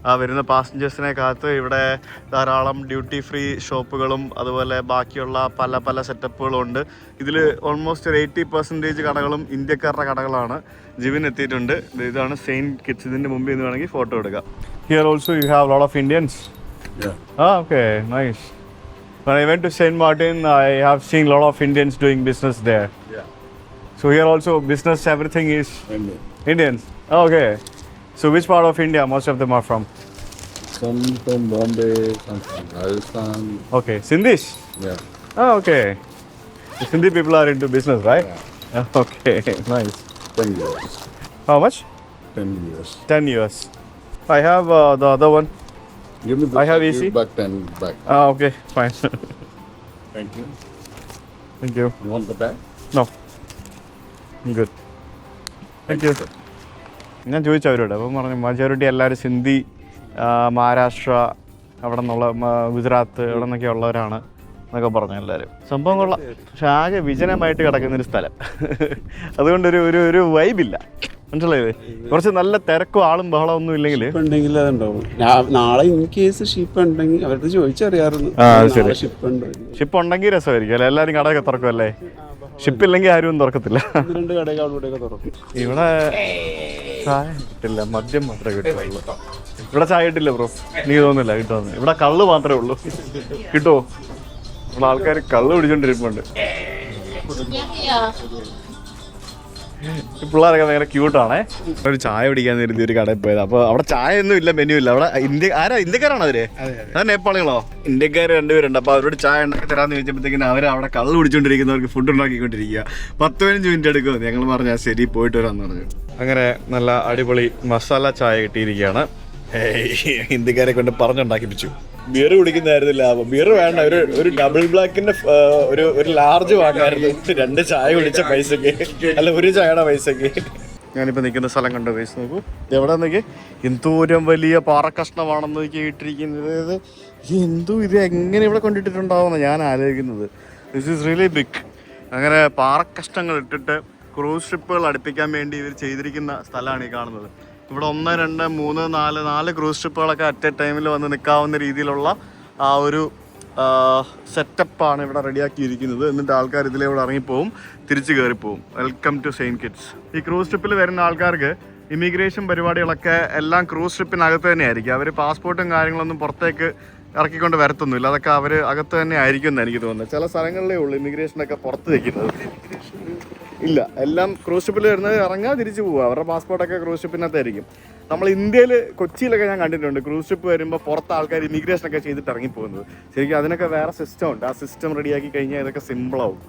ആ വരുന്ന പാസഞ്ചേഴ്സിനെ കാത്ത് ഇവിടെ ധാരാളം ഡ്യൂട്ടി ഫ്രീ ഷോപ്പുകളും അതുപോലെ ബാക്കിയുള്ള പല പല സെറ്റപ്പുകളും ഉണ്ട്. ഇതിൽ ഓൾമോസ്റ്റ് ഒരു 80% കടകളും ഇന്ത്യക്കാരുടെ കടകളാണ്. ജിവിൻ എത്തിയിട്ടുണ്ട്. ഇതാണ് സെയിൻറ്റ് കിറ്റ്സ്. ഇതിൻ്റെ മുമ്പിൽ നിന്ന് വേണമെങ്കിൽ ഫോട്ടോ എടുക്കാം. Here also you have lot of Indians. Okay, nice. When I went to Saint Martin, I have seen lot of Indians doing business there. Yeah. So here also business, everything is Indian. Indians. Okay. So which part of India most of them are from? Some from Bombay, some from Rajasthan. Okay, Sindhis? Yeah. Oh, okay. The Sindhi people are into business, right? Yeah. Okay, nice. 10 years. How much? 10 years. 10 years. I have the other one. Give me this. I have give AC. back 10 back. Okay, fine. Thank you. Thank you. You want the bag? No. I'm good. Thank you. ഞാൻ ചോദിച്ചു അവരോട്. അപ്പം പറഞ്ഞു majority എല്ലാവരും സിന്ധി, മഹാരാഷ്ട്ര, അവിടെ നിന്നുള്ള ഗുജറാത്ത് ഇവിടെ നിന്നൊക്കെ ഉള്ളവരാണ് എന്നൊക്കെ പറഞ്ഞു എല്ലാവരും. സംഭവം കൊള്ളാം. പക്ഷെ ആകെ വിജനമായിട്ട് കിടക്കുന്നൊരു സ്ഥലം. അതുകൊണ്ടൊരു ഒരു ഒരു വൈബില്ല. മനസ്സിലായത്? കുറച്ച് നല്ല തിരക്കും ആളും ബഹളം ഒന്നും ഇല്ലെങ്കിൽ ഉണ്ടെങ്കിൽ അതുണ്ടാവും. നാളെ ഇൻ കേസ് ഷിപ്പ് ഉണ്ടെങ്കിൽ അവരുടെ ചോദിച്ചറിയാറുണ്ട്. ഷിപ്പ് ഉണ്ട്. ഷിപ്പ് ഉണ്ടെങ്കിൽ രസമായിരിക്കും അല്ലേ? എല്ലാവരും കടയൊക്കെ തുറക്കും അല്ലേ? ഷിപ്പില്ലെങ്കിൽ ആരും തുറക്കത്തില്ല. 2 കടയൊക്കെ അവിടെയൊക്കെ തുറക്കും. ഇവിടെ ചായ കിട്ടില്ല, മദ്യം മാത്രമേ കിട്ടുള്ളൂ. ഇവിടെ ചായ കിട്ടില്ല ബ്രോ, എനിക്ക് തോന്നുന്നില്ല കിട്ടുമെന്ന്. ഇവിടെ കള്ള് മാത്രമേ ഉള്ളൂ. കിട്ടുമോ? ഇവിടെ ആൾക്കാർ കള്ള് പിടിച്ചോണ്ടിരിപ്പുണ്ട്. പിള്ളേരൊക്കെ ഭയങ്കര ക്യൂട്ടാണേ. ഒരു ചായ പിടിക്കാൻ കരുതി ഒരു കടയിൽ പോയത്. അപ്പോൾ അവിടെ ചായ ഒന്നും ഇല്ല, മെനു ഇല്ല. അവിടെ ഇന്ത്യക്കാരാണോ അവര്? അത് നേപ്പാളികളോ? ഇന്ത്യക്കാർ 2 പേരുണ്ട്. അപ്പോൾ അവരോട് ചായ ഉണ്ടാക്കി തരാമെന്ന് ചോദിച്ചപ്പോഴത്തേക്കിനും അവർ അവിടെ കള്ള് പിടിച്ചോണ്ടിരിക്കുന്നവർക്ക് ഫുഡ് ഉണ്ടാക്കിക്കൊണ്ടിരിക്കുക. 10-15 മിനിറ്റ് എടുക്കും. ഞങ്ങൾ പറഞ്ഞാൽ ശരി പോയിട്ട് വരാമെന്ന് പറഞ്ഞു. അങ്ങനെ നല്ല അടിപൊളി മസാല ചായ കിട്ടിയിരിക്കുകയാണ്. ഇന്ത്യക്കാരെ കൊണ്ട് പറഞ്ഞുണ്ടാക്കിപ്പിച്ചു. ബിയർ കുടിക്കുന്നതായിരുന്നു ലാഭം. ബിയർ വേണ്ട, ഒരു ഡബിൾ ബ്ലാക്കിന്റെ ഒരു ലാർജ് വാങ്ങായിരുന്നു 2 ചായ കുടിച്ച പൈസക്ക്, അല്ല 1 ചായയുടെ പൈസക്ക്. ഞാനിപ്പോൾ നിൽക്കുന്ന സ്ഥലം കണ്ടോ പൈസ നോക്കൂ. എവിടെ നോക്കി എന്തോരം വലിയ പാറക്കഷ്ണമാണെന്ന് നോക്കി ഇട്ടിരിക്കുന്നത്. ഇത് എങ്ങനെ ഇവിടെ കൊണ്ടിട്ടിട്ടുണ്ടാവുമെന്ന് ഞാൻ ആലോചിക്കുന്നത്. This is really big. അങ്ങനെ പാറക്കഷ്ണങ്ങൾ ഇട്ടിട്ട് ക്രൂസ് ഷിപ്പുകൾ അടുപ്പിക്കാൻ വേണ്ടി ഇവർ ചെയ്തിരിക്കുന്ന സ്ഥലമാണ് ഈ കാണുന്നത്. ഇവിടെ 1, 2, 3, 4 ക്രൂസ് ഷിപ്പുകളൊക്കെ അറ്റ് എ ടൈമിൽ വന്ന് നിൽക്കാവുന്ന രീതിയിലുള്ള ആ ഒരു സെറ്റപ്പാണ് ഇവിടെ റെഡിയാക്കിയിരിക്കുന്നത്. എന്നിട്ട് ആൾക്കാർ ഇതിലൂടെ ഇറങ്ങിപ്പോവും, തിരിച്ച് കയറിപ്പോവും. Welcome to Saint Kitts. ഈ ക്രൂസ് ഷിപ്പിൽ വരുന്ന ആൾക്കാർക്ക് ഇമിഗ്രേഷൻ പരിപാടികളൊക്കെ എല്ലാം ക്രൂസ് ഷിപ്പിനകത്ത് തന്നെ ആയിരിക്കും. അവർ പാസ്പോർട്ടും കാര്യങ്ങളൊന്നും പുറത്തേക്ക് ഇറക്കിക്കൊണ്ട് വരത്തൊന്നുമില്ല. അതൊക്കെ അവർ അകത്ത് തന്നെ ആയിരിക്കും എന്ന് എനിക്ക് തോന്നുന്നത്. ചില സ്ഥലങ്ങളിലേ ഉള്ളൂ ഇമിഗ്രേഷനൊക്കെ പുറത്ത് വയ്ക്കുന്നത്. ഇല്ല, എല്ലാം ക്രൂസ് ഷിപ്പിൽ വരുന്നത് ഇറങ്ങുക, തിരിച്ചു പോവുക. അവരുടെ പാസ്പോർട്ടൊക്കെ ക്രൂസ് ഷിപ്പിനകത്തായിരിക്കും. നമ്മൾ ഇന്ത്യയിൽ കൊച്ചിയിലൊക്കെ ഞാൻ കണ്ടിട്ടുണ്ട് ക്രൂസ് ഷിപ്പ് വരുമ്പോൾ പുറത്ത് ആൾക്കാർ ഇമിഗ്രേഷനൊക്കെ ചെയ്തിട്ട് ഇറങ്ങിപ്പോകുന്നത്. ശരിക്കും അതിനൊക്കെ വേറെ സിസ്റ്റം ഉണ്ട്. ആ സിസ്റ്റം റെഡിയാക്കി കഴിഞ്ഞാൽ ഇതൊക്കെ സിമ്പിളാവും.